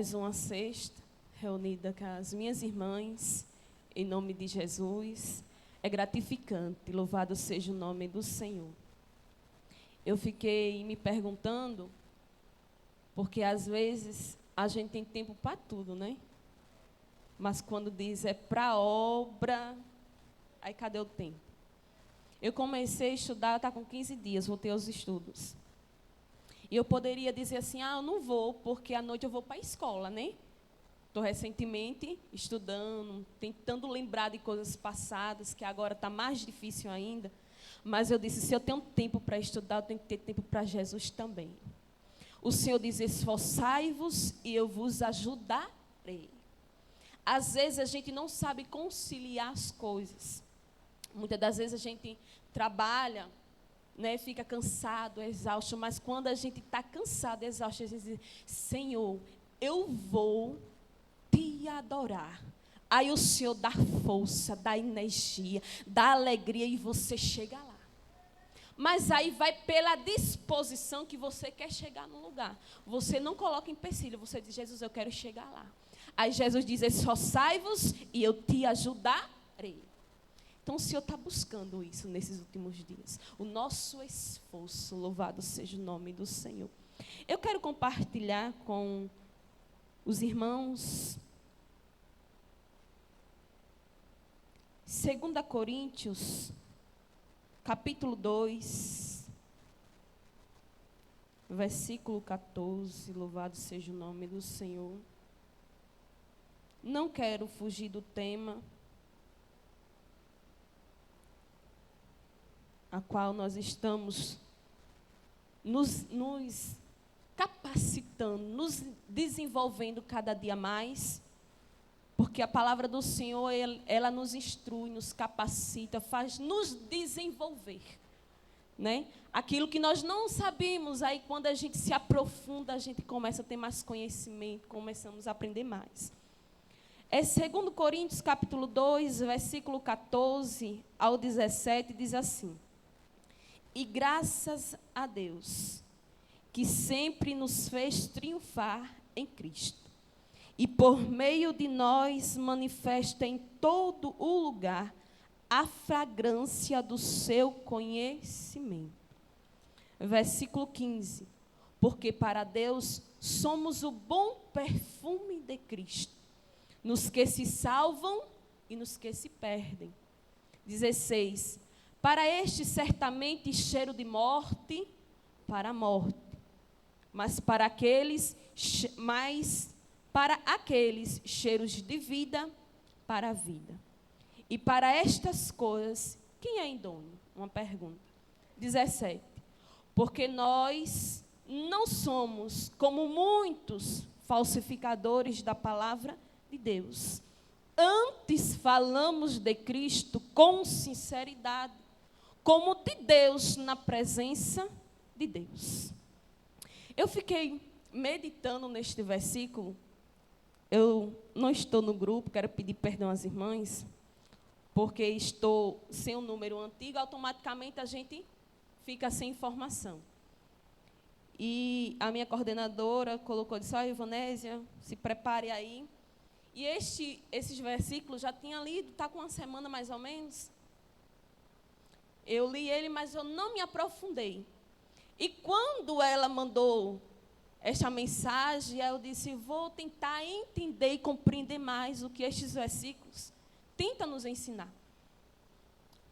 mais uma sexta, reunida com as minhas irmãs, em nome de Jesus. É gratificante, louvado seja o nome do Senhor. Eu fiquei me perguntando, porque às vezes a gente tem tempo para tudo, né? Mas quando diz é para obra, aí cadê o tempo? Eu comecei a estudar, está com 15 dias, voltei aos estudos. E eu poderia dizer assim, eu não vou, porque à noite eu vou para a escola, né? Estou recentemente estudando, tentando lembrar de coisas passadas, que agora está mais difícil ainda. Mas eu disse, se eu tenho tempo para estudar, eu tenho que ter tempo para Jesus também. O Senhor diz, esforçai-vos e eu vos ajudarei. Às vezes a gente não sabe conciliar as coisas. Muitas das vezes a gente trabalha, né, fica cansado, exausto, mas quando a gente está cansado, exausto, a gente diz, Senhor, eu vou te adorar. Aí o Senhor dá força, dá energia, dá alegria e você chega lá. Mas aí vai pela disposição que você quer chegar no lugar. Você não coloca empecilho, você diz, Jesus, eu quero chegar lá. Aí Jesus diz, esforçai-vos e eu te ajudarei. Então o Senhor está buscando isso nesses últimos dias. O nosso esforço, louvado seja o nome do Senhor. Eu quero compartilhar com os irmãos 2 Coríntios, capítulo 2, versículo 14, louvado seja o nome do Senhor. Não quero fugir do tema a qual nós estamos nos capacitando, nos desenvolvendo cada dia mais, porque a palavra do Senhor, ela nos instrui, nos capacita, faz nos desenvolver, né? Aquilo que nós não sabíamos, aí quando a gente se aprofunda, a gente começa a ter mais conhecimento, começamos a aprender mais. É 2 Coríntios, capítulo 2, versículo 14 ao 17, diz assim: E graças a Deus, que sempre nos fez triunfar em Cristo, e por meio de nós manifesta em todo o lugar a fragrância do seu conhecimento. Versículo 15. Porque para Deus somos o bom perfume de Cristo, nos que se salvam e nos que se perdem. 16. Para este certamente cheiro de morte, para a morte, mas para aqueles cheiros de vida, para a vida. E para estas coisas, quem é idôneo? Uma pergunta. 17. Porque nós não somos como muitos falsificadores da palavra de Deus. Antes falamos de Cristo com sinceridade, como de Deus na presença de Deus. Eu fiquei meditando neste versículo. Eu não estou no grupo, quero pedir perdão às irmãs, porque estou sem um número antigo, automaticamente a gente fica sem informação. E a minha coordenadora colocou, disse, Ivanésia, se prepare aí. E esses versículos já tinha lido, está com uma semana mais ou menos. Eu li ele, mas eu não me aprofundei. E quando ela mandou esta mensagem, eu disse, vou tentar entender e compreender mais o que estes versículos tentam nos ensinar.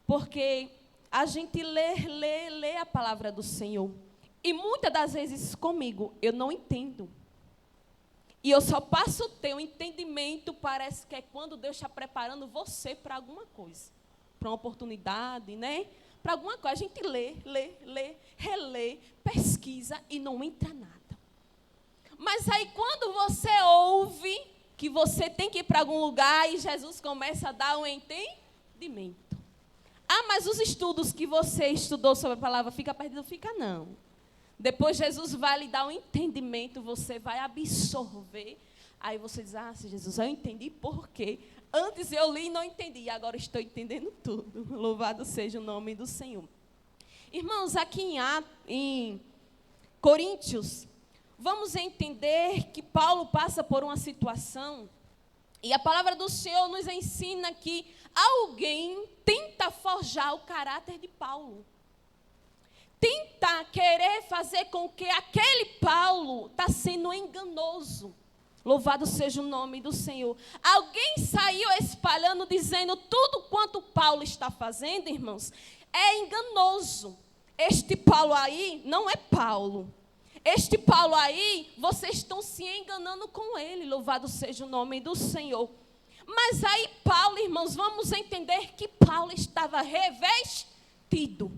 Porque a gente lê a palavra do Senhor. E muitas das vezes comigo, eu não entendo. E eu só passo a ter um entendimento, parece que é quando Deus está preparando você para alguma coisa. Para uma oportunidade, né? Para alguma coisa. A gente lê, relê, pesquisa e não entra nada. Mas aí quando você ouve que você tem que ir para algum lugar e Jesus começa a dar um entendimento. Mas os estudos que você estudou sobre a palavra fica perdido? Fica não. Depois Jesus vai lhe dar um entendimento, você vai absorver. Aí você diz, Jesus, eu entendi por quê. Antes eu li e não entendi, agora estou entendendo tudo. Louvado seja o nome do Senhor. Irmãos, aqui em Coríntios, vamos entender que Paulo passa por uma situação, e a palavra do Senhor nos ensina que alguém tenta forjar o caráter de Paulo. Tenta querer fazer com que aquele Paulo está sendo enganoso. Louvado seja o nome do Senhor. Alguém saiu espalhando, dizendo tudo quanto Paulo está fazendo, irmãos, é enganoso. Este Paulo aí não é Paulo. Este Paulo aí, vocês estão se enganando com ele. Louvado seja o nome do Senhor. Mas aí Paulo, irmãos, vamos entender que Paulo estava revestido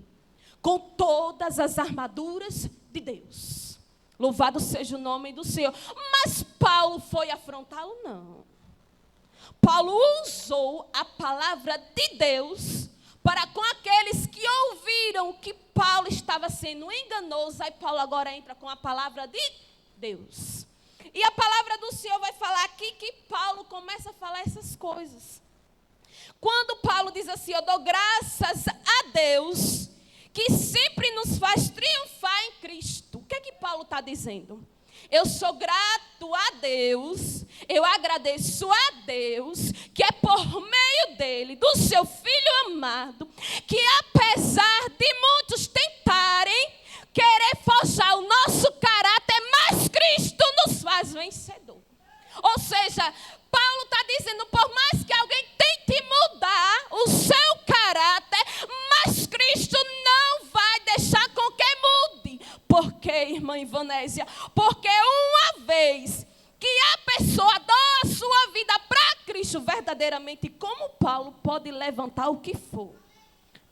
com todas as armaduras de Deus. Louvado seja o nome do Senhor. Mas Paulo foi afrontá-lo? Não. Paulo usou a palavra de Deus para com aqueles que ouviram que Paulo estava sendo enganoso. Aí Paulo agora entra com a palavra de Deus. E a palavra do Senhor vai falar aqui que Paulo começa a falar essas coisas. Quando Paulo diz assim, eu dou graças a Deus que sempre nos faz triunfar em Cristo. O que é que Paulo está dizendo? Eu sou grato a Deus, eu agradeço a Deus, que é por meio dele, do seu Filho amado, que apesar de muitos tentarem querer forjar o nosso caráter, mas Cristo nos faz vencedor. Ou seja, Paulo está dizendo, por mais que alguém tente mudar o seu caráter, mas Cristo não vai deixar com que mude. Por quê, irmã Ivanésia? Porque uma vez que a pessoa doa a sua vida para Cristo verdadeiramente, como Paulo, pode levantar o que for.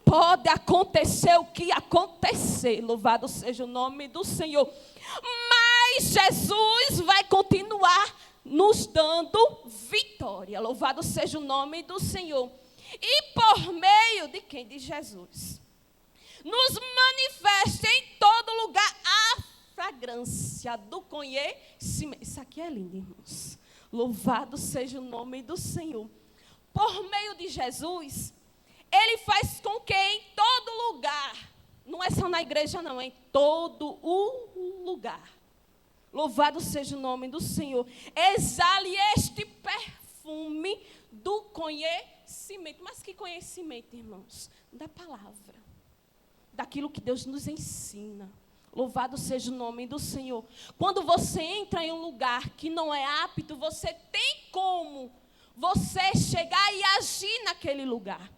Pode acontecer o que acontecer. Louvado seja o nome do Senhor. Mas Jesus vai continuar nos dando vitória. Louvado seja o nome do Senhor. E por meio de quem? De Jesus. Nos manifesta em todo lugar a fragrância do conhecimento. Isso aqui é lindo, irmãos. Louvado seja o nome do Senhor. Por meio de Jesus, Ele faz com que em todo lugar, não é só na igreja não, é em todo o lugar. Louvado seja o nome do Senhor. Exale este perfume do conhecimento. Mas que conhecimento, irmãos? Da palavra. Daquilo que Deus nos ensina. Louvado seja o nome do Senhor. Quando você entra em um lugar que não é apto, você tem como você chegar e agir naquele lugar.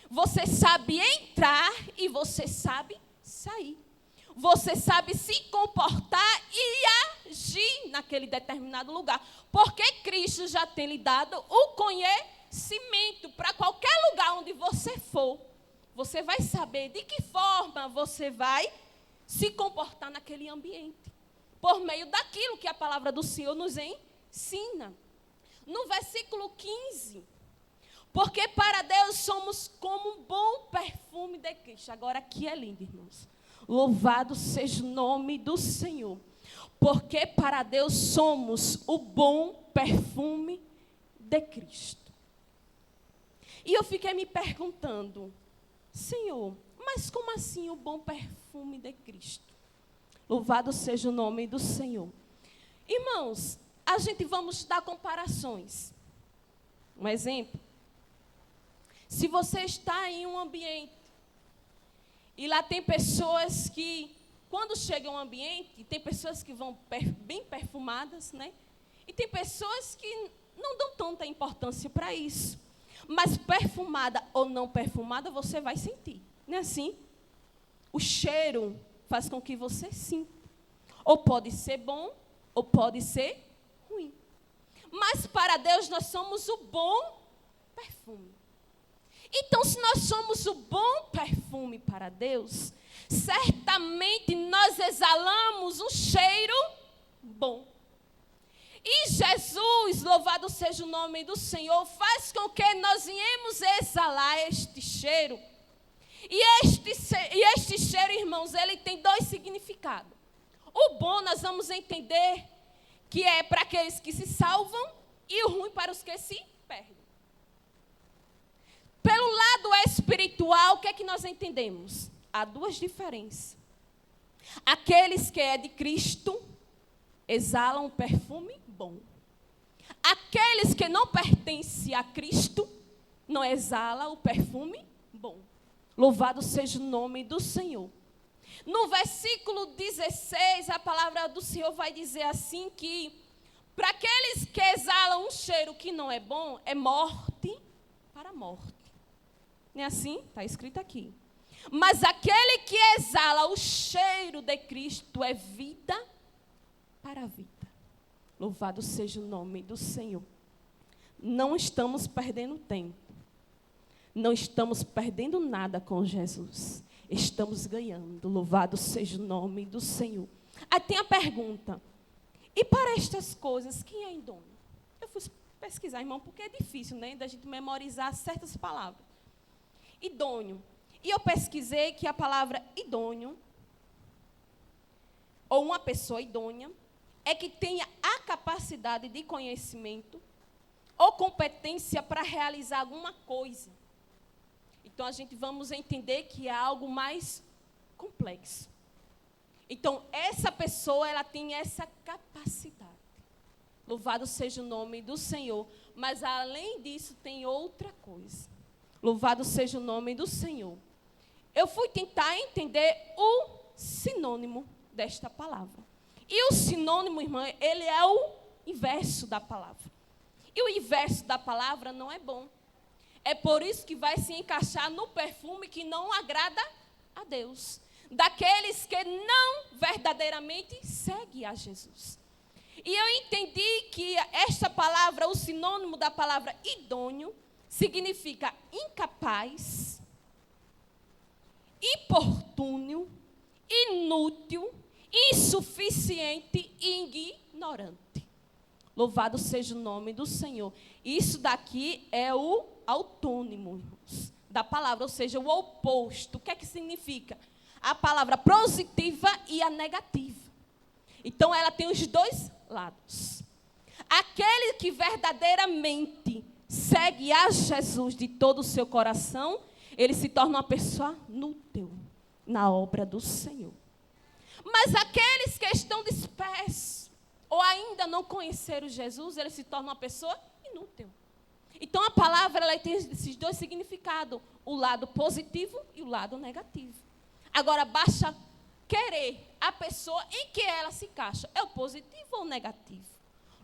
Você sabe entrar e você sabe sair. Você sabe se comportar e agir naquele determinado lugar. Porque Cristo já tem lhe dado o conhecimento para qualquer lugar onde você for. Você vai saber de que forma você vai se comportar naquele ambiente. Por meio daquilo que a palavra do Senhor nos ensina. No versículo 15. Porque para Deus somos como um bom perfume de Cristo. Agora aqui é lindo, irmãos. Louvado seja o nome do Senhor. Porque para Deus somos o bom perfume de Cristo. E eu fiquei me perguntando, Senhor, mas como assim o bom perfume de Cristo? Louvado seja o nome do Senhor. Irmãos, a gente vamos dar comparações. Um exemplo. Se você está em um ambiente e lá tem pessoas que, quando chegam ao ambiente, tem pessoas que vão bem perfumadas, né? E tem pessoas que não dão tanta importância para isso. Mas perfumada ou não perfumada, você vai sentir. Não é assim? O cheiro faz com que você sinta. Ou pode ser bom, ou pode ser ruim. Mas para Deus nós somos o bom perfume. Então, se nós somos o bom perfume para Deus, certamente nós exalamos um cheiro bom. E Jesus, louvado seja o nome do Senhor, faz com que nós viemos exalar este cheiro. E este cheiro, irmãos, ele tem dois significados. O bom nós vamos entender que é para aqueles que se salvam e o ruim para os que se perdem. Pelo lado espiritual, o que é que nós entendemos? Há duas diferenças. Aqueles que é de Cristo exalam um perfume bom. Aqueles que não pertencem a Cristo não exalam o perfume bom. Louvado seja o nome do Senhor. No versículo 16, a palavra do Senhor vai dizer assim que para aqueles que exalam um cheiro que não é bom, é morte para morte. Não é assim? Está escrito aqui. Mas aquele que exala o cheiro de Cristo é vida para a vida. Louvado seja o nome do Senhor. Não estamos perdendo tempo. Não estamos perdendo nada com Jesus. Estamos ganhando. Louvado seja o nome do Senhor. Aí tem a pergunta. E para estas coisas, quem é idôneo? Eu fui pesquisar, irmão, porque é difícil, né, da gente memorizar certas palavras. Idôneo. E eu pesquisei que a palavra idôneo, ou uma pessoa idônea, é que tenha a capacidade de conhecimento ou competência para realizar alguma coisa. Então, a gente vamos entender que é algo mais complexo. Então, essa pessoa, ela tem essa capacidade. Louvado seja o nome do Senhor. Mas, além disso, tem outra coisa. Louvado seja o nome do Senhor. Eu fui tentar entender o sinônimo desta palavra. E o sinônimo, irmã, ele é o inverso da palavra. E o inverso da palavra não é bom. É por isso que vai se encaixar no perfume que não agrada a Deus. Daqueles que não verdadeiramente seguem a Jesus. E eu entendi que esta palavra, o sinônimo da palavra idôneo, significa incapaz, importúneo, inútil, insuficiente e ignorante. Louvado seja o nome do Senhor. Isso daqui é o autônimo, irmãos, da palavra, ou seja, o oposto. O que é que significa? A palavra positiva e a negativa. Então, ela tem os dois lados. Aquele que verdadeiramente segue a Jesus de todo o seu coração, ele se torna uma pessoa inútil na obra do Senhor. Mas aqueles que estão dispersos, ou ainda não conheceram Jesus, ele se torna uma pessoa inútil. Então, a palavra ela tem esses dois significados, o lado positivo e o lado negativo. Agora, basta querer a pessoa em que ela se encaixa. É o positivo ou o negativo?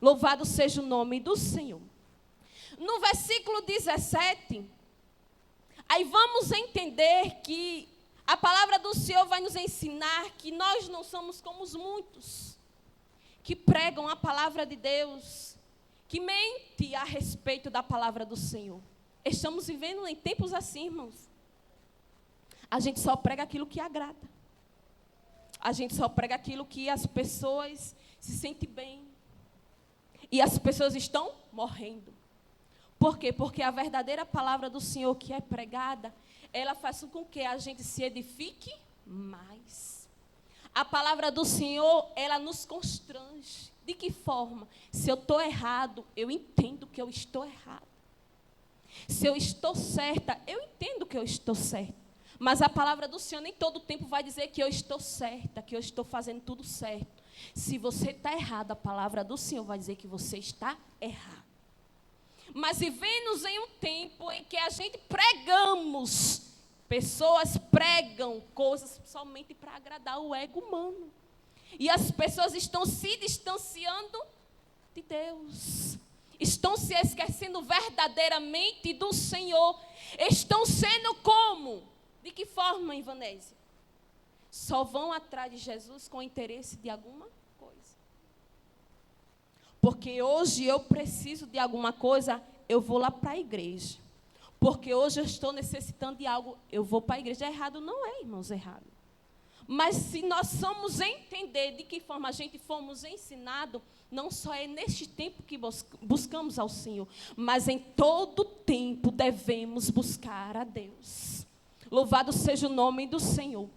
Louvado seja o nome do Senhor. No versículo 17, aí vamos entender que a palavra do Senhor vai nos ensinar que nós não somos como os muitos que pregam a palavra de Deus, que mente a respeito da palavra do Senhor. Estamos vivendo em tempos assim, irmãos. A gente só prega aquilo que agrada. A gente só prega aquilo que as pessoas se sentem bem. E as pessoas estão morrendo. Por quê? Porque a verdadeira palavra do Senhor que é pregada, ela faz com que a gente se edifique mais. A palavra do Senhor, ela nos constrange. De que forma? Se eu estou errado, eu entendo que eu estou errado. Se eu estou certa, eu entendo que eu estou certa. Mas a palavra do Senhor nem todo o tempo vai dizer que eu estou certa, que eu estou fazendo tudo certo. Se você está errado, a palavra do Senhor vai dizer que você está errado. Mas vivemos em um tempo em que a gente pregamos, pessoas pregam coisas somente para agradar o ego humano. E as pessoas estão se distanciando de Deus. Estão se esquecendo verdadeiramente do Senhor. Estão sendo como? De que forma, Ivanésia? Só vão atrás de Jesus com interesse de alguma coisa. Porque hoje eu preciso de alguma coisa, eu vou lá para a igreja. Porque hoje eu estou necessitando de algo, eu vou para a igreja. Errado não é, irmãos, errado. Mas se nós somos entender de que forma a gente fomos ensinados, não só é neste tempo que buscamos ao Senhor, mas em todo tempo devemos buscar a Deus. Louvado seja o nome do Senhor.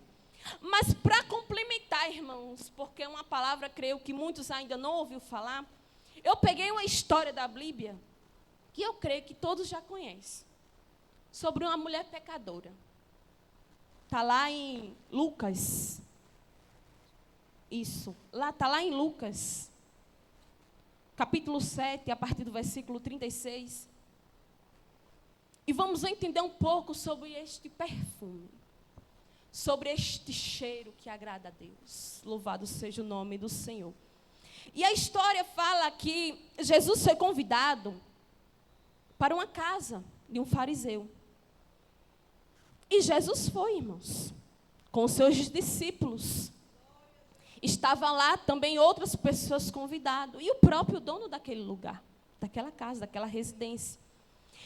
Mas para complementar, irmãos, porque é uma palavra, creio que muitos ainda não ouviram falar, eu peguei uma história da Bíblia, que eu creio que todos já conhecem, sobre uma mulher pecadora. Está lá em Lucas. Isso. Está lá em Lucas, capítulo 7, a partir do versículo 36. E vamos entender um pouco sobre este perfume, sobre este cheiro que agrada a Deus. Louvado seja o nome do Senhor. E a história fala que Jesus foi convidado para uma casa de um fariseu. E Jesus foi, irmãos, com os seus discípulos. Estavam lá também outras pessoas convidadas. E o próprio dono daquele lugar, daquela casa, daquela residência.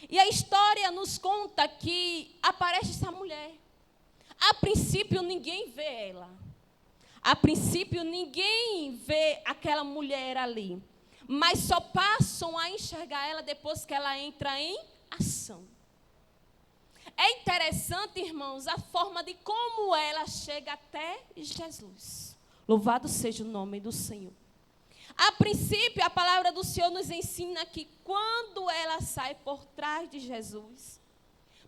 E a história nos conta que aparece essa mulher. A princípio, ninguém vê ela. A princípio, ninguém vê aquela mulher ali. Mas só passam a enxergar ela depois que ela entra em ação. É interessante, irmãos, a forma de como ela chega até Jesus. Louvado seja o nome do Senhor. A princípio, a palavra do Senhor nos ensina que quando ela sai por trás de Jesus,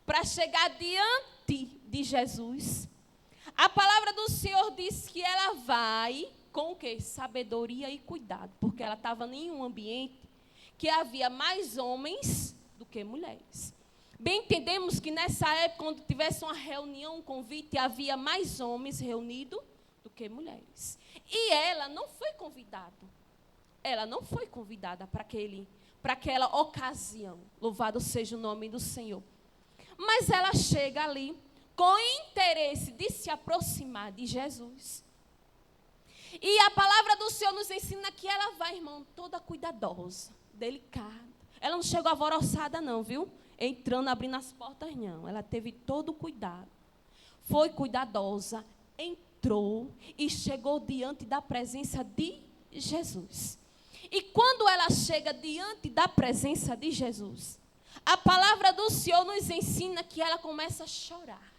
para chegar diante de Jesus, a palavra do Senhor diz que ela vai com o quê? Sabedoria e cuidado, porque ela estava em um ambiente que havia mais homens do que mulheres. Bem entendemos que nessa época, quando tivesse uma reunião, um convite, havia mais homens reunidos do que mulheres. E ela não foi convidada. Ela não foi convidada para aquela ocasião. Louvado seja o nome do Senhor. Mas ela chega ali com interesse de se aproximar de Jesus. E a palavra do Senhor nos ensina que ela vai, irmão, toda cuidadosa, delicada. Ela não chegou alvoroçada não, viu? Entrando, abrindo as portas, não. Ela teve todo o cuidado. Foi cuidadosa, entrou e chegou diante da presença de Jesus. E quando ela chega diante da presença de Jesus, a palavra do Senhor nos ensina que ela começa a chorar.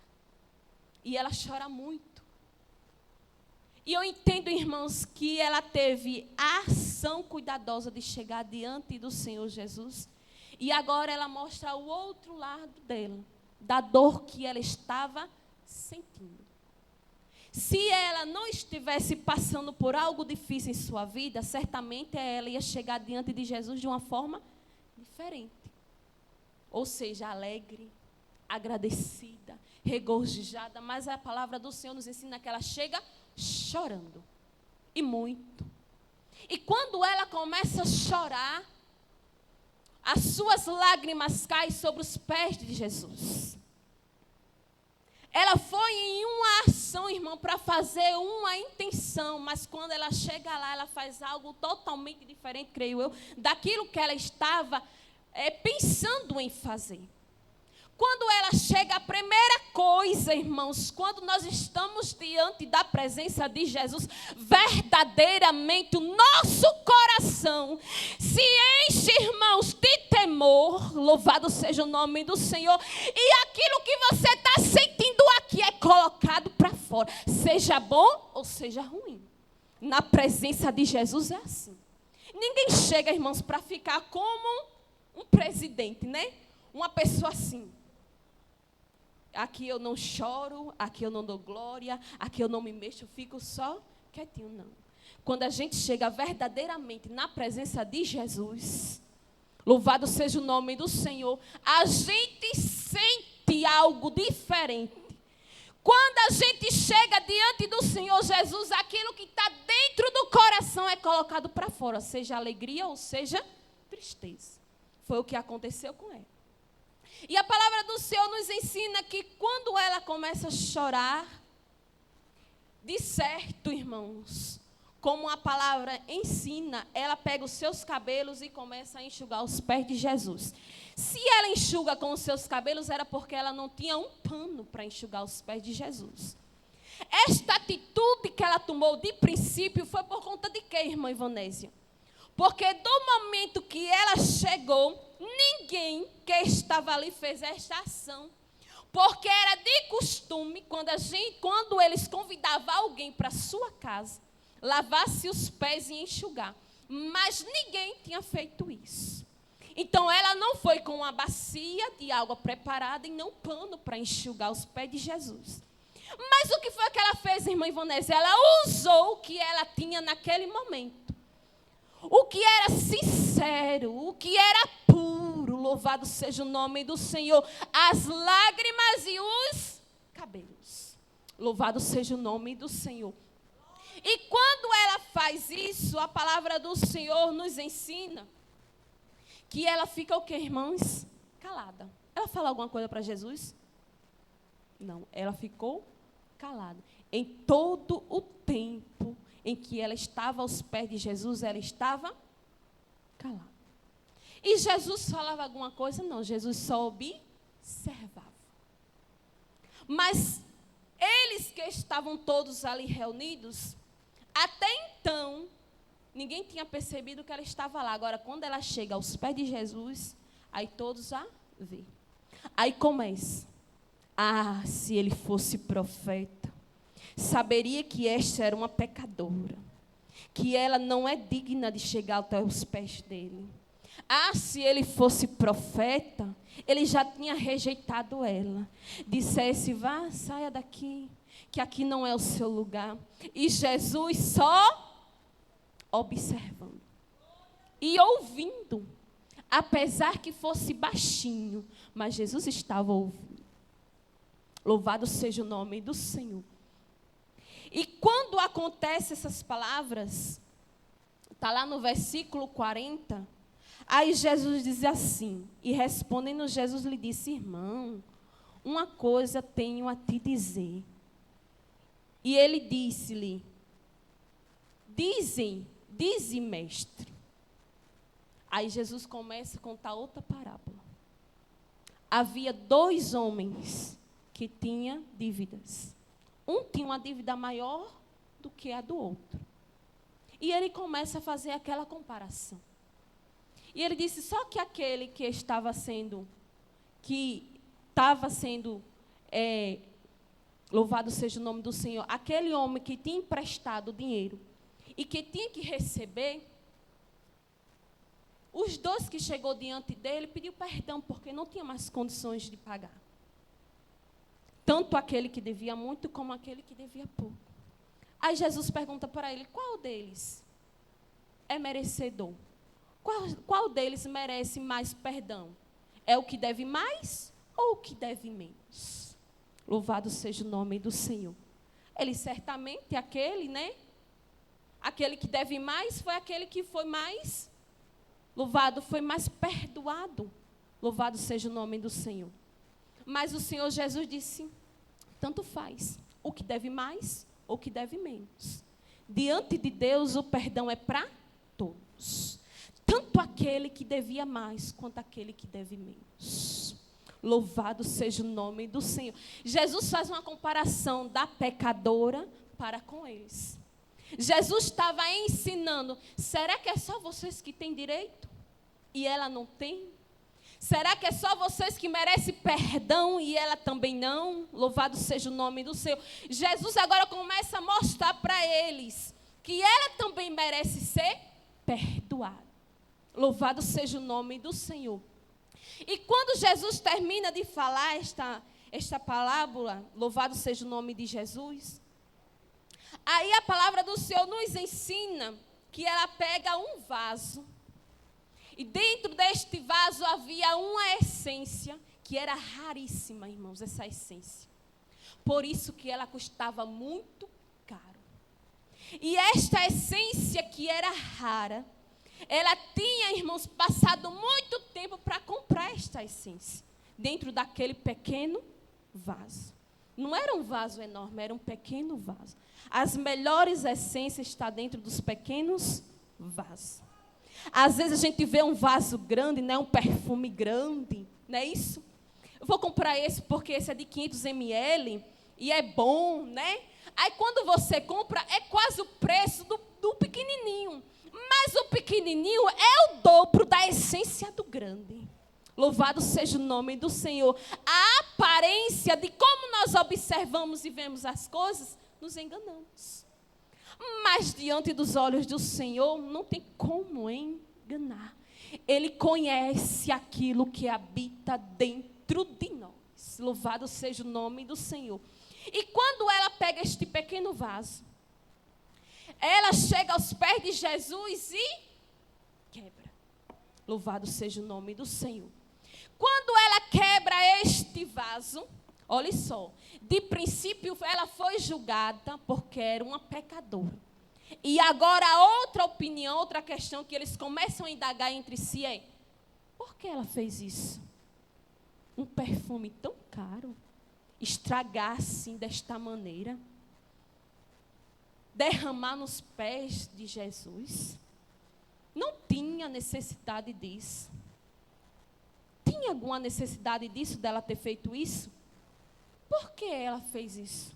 E ela chora muito. E eu entendo, irmãos, que ela teve a ação cuidadosa de chegar diante do Senhor Jesus. E agora ela mostra o outro lado dela, da dor que ela estava sentindo. Se ela não estivesse passando por algo difícil em sua vida, certamente ela ia chegar diante de Jesus de uma forma diferente. Ou seja, alegre, agradecida, regozijada. Mas a palavra do Senhor nos ensina que ela chega chorando. E muito. E quando ela começa a chorar, as suas lágrimas caem sobre os pés de Jesus. Ela foi em uma ação, irmão, para fazer uma intenção, mas quando ela chega lá, ela faz algo totalmente diferente, creio eu, daquilo que ela estava pensando em fazer. Quando ela chega, a primeira coisa, irmãos, quando nós estamos diante da presença de Jesus, verdadeiramente o nosso coração se enche, irmãos, de temor, louvado seja o nome do Senhor, e aquilo que você está sentindo aqui é colocado para fora, seja bom ou seja ruim. Na presença de Jesus é assim. Ninguém chega, irmãos, para ficar como um presidente, né? Uma pessoa assim. Aqui eu não choro, aqui eu não dou glória, aqui eu não me mexo, eu fico só quietinho, não. Quando a gente chega verdadeiramente na presença de Jesus, louvado seja o nome do Senhor, a gente sente algo diferente. Quando a gente chega diante do Senhor Jesus, aquilo que está dentro do coração é colocado para fora, seja alegria ou seja tristeza. Foi o que aconteceu com ela. E a palavra do Senhor nos ensina que quando ela começa a chorar, de certo, irmãos, como a palavra ensina, ela pega os seus cabelos e começa a enxugar os pés de Jesus. Se ela enxuga com os seus cabelos, era porque ela não tinha um pano para enxugar os pés de Jesus. Esta atitude que ela tomou de princípio foi por conta de quê, irmã Ivanésia? Porque do momento que ela chegou, ninguém que estava ali fez esta ação. Porque era de costume, quando eles convidavam alguém para sua casa, lavar-se os pés e enxugar. Mas ninguém tinha feito isso. Então ela não foi com uma bacia de água preparada e não pano para enxugar os pés de Jesus. Mas o que foi que ela fez, irmã Ivanésia? Ela usou o que ela tinha naquele momento. o que era sincero, o que era puro, louvado seja o nome do Senhor, as lágrimas e os cabelos. Louvado seja o nome do Senhor. E quando ela faz isso, a palavra do Senhor nos ensina que ela fica o quê, irmãos? Calada. Ela fala alguma coisa para Jesus? Não, ela ficou calada. Em todo o tempo em que ela estava aos pés de Jesus, ela estava calada. E Jesus falava alguma coisa? Não, Jesus só observava. Mas eles que estavam todos ali reunidos, até então, ninguém tinha percebido que ela estava lá. Agora, quando ela chega aos pés de Jesus, aí todos a vê. Aí começa. Ah, se ele fosse profeta, saberia que esta era uma pecadora, que ela não é digna de chegar até os pés dele. Ah, se ele fosse profeta, ele já tinha rejeitado ela. Dissesse, vá, saia daqui, que aqui não é o seu lugar. E Jesus só observando e ouvindo, apesar que fosse baixinho, mas Jesus estava ouvindo. Louvado seja o nome do Senhor. E quando acontecem essas palavras, está lá no versículo 40, aí Jesus diz assim, e respondendo, Jesus lhe disse, irmão, uma coisa tenho a te dizer. E ele disse-lhe, dize, mestre. Aí Jesus começa a contar outra parábola. Havia 2 homens que tinham dívidas. Um tinha uma dívida maior do que a do outro. E ele começa a fazer aquela comparação. E ele disse, só que aquele que estava sendo, louvado seja o nome do Senhor, aquele homem que tinha emprestado dinheiro e que tinha que receber, os 2 que chegou diante dele pediu perdão, porque não tinha mais condições de pagar. Tanto aquele que devia muito, como aquele que devia pouco. Aí Jesus pergunta para ele, qual deles é merecedor? Qual deles merece mais perdão? É o que deve mais ou o que deve menos? Louvado seja o nome do Senhor. Ele certamente, aquele que deve mais foi aquele que foi mais louvado, foi mais perdoado. Louvado seja o nome do Senhor. Mas o Senhor Jesus disse, tanto faz, o que deve mais ou o que deve menos. Diante de Deus, o perdão é para todos. Tanto aquele que devia mais, quanto aquele que deve menos. Louvado seja o nome do Senhor. Jesus faz uma comparação da pecadora para com eles. Jesus estava ensinando, será que é só vocês que têm direito? E ela não tem? Será que é só vocês que merecem perdão e ela também não? Louvado seja o nome do Senhor. Jesus agora começa a mostrar para eles que ela também merece ser perdoada. Louvado seja o nome do Senhor. E quando Jesus termina de falar esta parábola, louvado seja o nome de Jesus, aí a palavra do Senhor nos ensina que ela pega um vaso, e dentro deste vaso havia uma essência que era raríssima, irmãos, essa essência. Por isso que ela custava muito caro. E esta essência que era rara, ela tinha, irmãos, passado muito tempo para comprar esta essência, dentro daquele pequeno vaso. Não era um vaso enorme, era um pequeno vaso. As melhores essências estão dentro dos pequenos vasos. Às vezes a gente vê um vaso grande, né, um perfume grande, não é isso? Eu vou comprar esse porque esse é de 500 ml e é bom, né? Aí quando você compra, é quase o preço do pequenininho. Mas o pequenininho é o dobro da essência do grande. Louvado seja o nome do Senhor. A aparência de como nós observamos e vemos as coisas, nos enganamos. Mas diante dos olhos do Senhor, não tem como enganar. Ele conhece aquilo que habita dentro de nós. Louvado seja o nome do Senhor. E quando ela pega este pequeno vaso, ela chega aos pés de Jesus e quebra. Louvado seja o nome do Senhor. Quando ela quebra este vaso, olha só, de princípio ela foi julgada porque era uma pecadora. E agora outra opinião, outra questão que eles começam a indagar entre si é: por que ela fez isso? Um perfume tão caro, estragar assim desta maneira, derramar nos pés de Jesus? Não tinha necessidade disso. Tinha alguma necessidade disso, dela ter feito isso? Por que ela fez isso?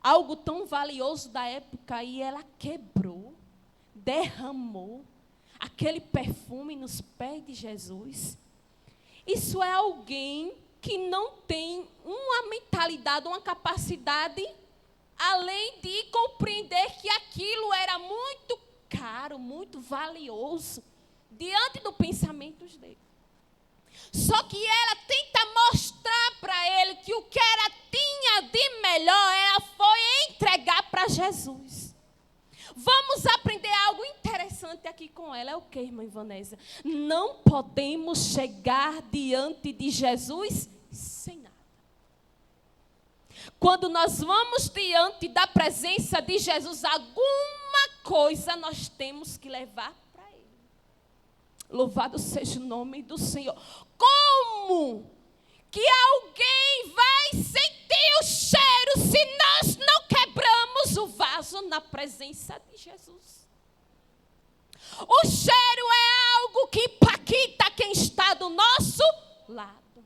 Algo tão valioso da época e ela quebrou, derramou aquele perfume nos pés de Jesus. Isso é alguém que não tem uma mentalidade, uma capacidade, além de compreender que aquilo era muito caro, muito valioso, diante dos pensamentos dele. Só que ela tenta mostrar para ele que o que ela tinha de melhor, ela foi entregar para Jesus. Vamos aprender algo interessante aqui com ela. É o que, irmã Ivanésia? Não podemos chegar diante de Jesus sem nada. Quando nós vamos diante da presença de Jesus, alguma coisa nós temos que levar para Ele. Louvado seja o nome do Senhor. Como que alguém vai sentir o cheiro se nós não quebramos o vaso na presença de Jesus? O cheiro é algo que impacta quem está do nosso lado.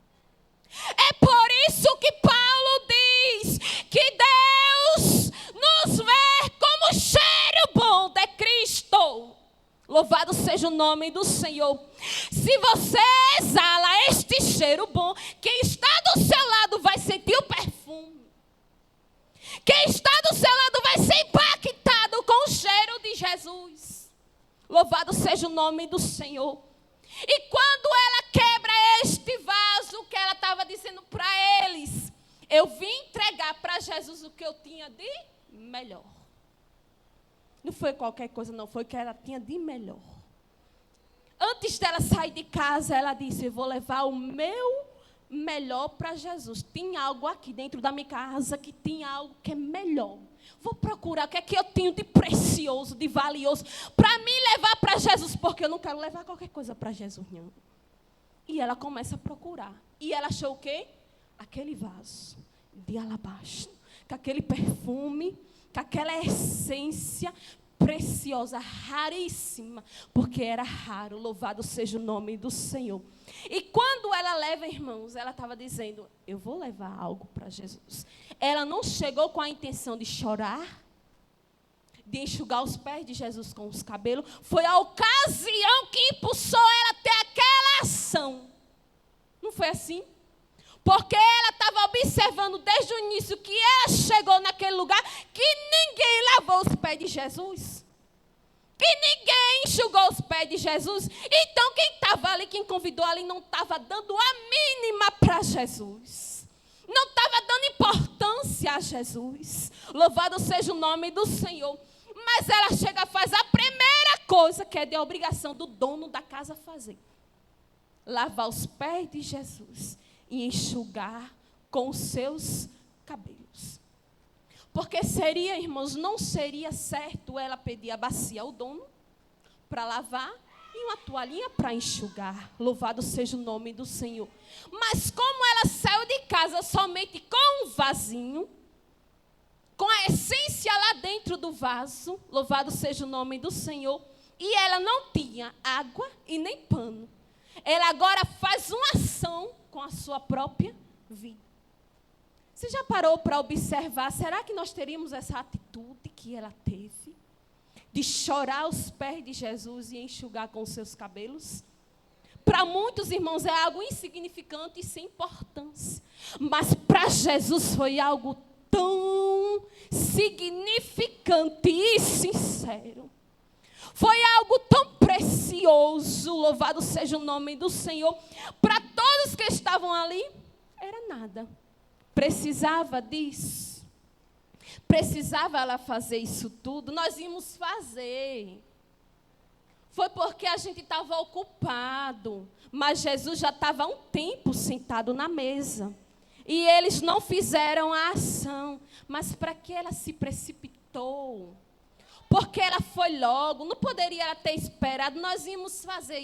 É por isso que Paulo diz que Deus nos vê como cheiro bom de Cristo. Louvado seja o nome do Senhor. Se você exala este cheiro bom, quem está do seu lado vai sentir o perfume. Quem está do seu lado vai ser impactado com o cheiro de Jesus. Louvado seja o nome do Senhor. E quando ela quebra este vaso, que ela estava dizendo para eles: eu vim entregar para Jesus o que eu tinha de melhor. Não foi qualquer coisa, não. Foi o que ela tinha de melhor. Antes dela sair de casa, ela disse: eu vou levar o meu melhor para Jesus. Tinha algo aqui dentro da minha casa que tinha algo que é melhor. Vou procurar o que é que eu tenho de precioso, de valioso, para me levar para Jesus, porque eu não quero levar qualquer coisa para Jesus, não. E ela começa a procurar. E ela achou o quê? Aquele vaso de alabastro, com aquele perfume, com aquela essência preciosa, raríssima, porque era raro. Louvado seja o nome do Senhor. E quando ela leva, irmãos, ela estava dizendo: eu vou levar algo para Jesus. Ela não chegou com a intenção de chorar, de enxugar os pés de Jesus com os cabelos. Foi a ocasião que impulsou ela a ter aquela ação. Não foi assim? Porque ela estava observando desde o início que ela chegou naquele lugar que ninguém lavou os pés de Jesus. Que ninguém enxugou os pés de Jesus. Então quem estava ali, quem convidou ali, não estava dando a mínima para Jesus. Não estava dando importância a Jesus. Louvado seja o nome do Senhor. Mas ela chega e faz a primeira coisa que é de obrigação do dono da casa fazer: lavar os pés de Jesus e enxugar com os seus cabelos. Porque seria, irmãos, não seria certo ela pedir a bacia ao dono para lavar e uma toalhinha para enxugar. Louvado seja o nome do Senhor. Mas como ela saiu de casa somente com um vasinho, com a essência lá dentro do vaso, louvado seja o nome do Senhor, e ela não tinha água e nem pano, ela agora faz uma ação com a sua própria vida. Você já parou para observar? Será que nós teríamos essa atitude que ela teve? De chorar aos pés de Jesus e enxugar com os seus cabelos? Para muitos irmãos é algo insignificante e sem importância. Mas para Jesus foi algo tão significante e sincero. Foi algo tão precioso, louvado seja o nome do Senhor. Para todos que estavam ali, era nada. Precisava disso. Precisava ela fazer isso tudo. Nós íamos fazer. Foi porque a gente estava ocupado. Mas Jesus já estava há um tempo sentado na mesa. E eles não fizeram a ação. Mas para que ela se precipitou? Porque ela foi logo. Não poderia ela ter esperado. Nós íamos fazer.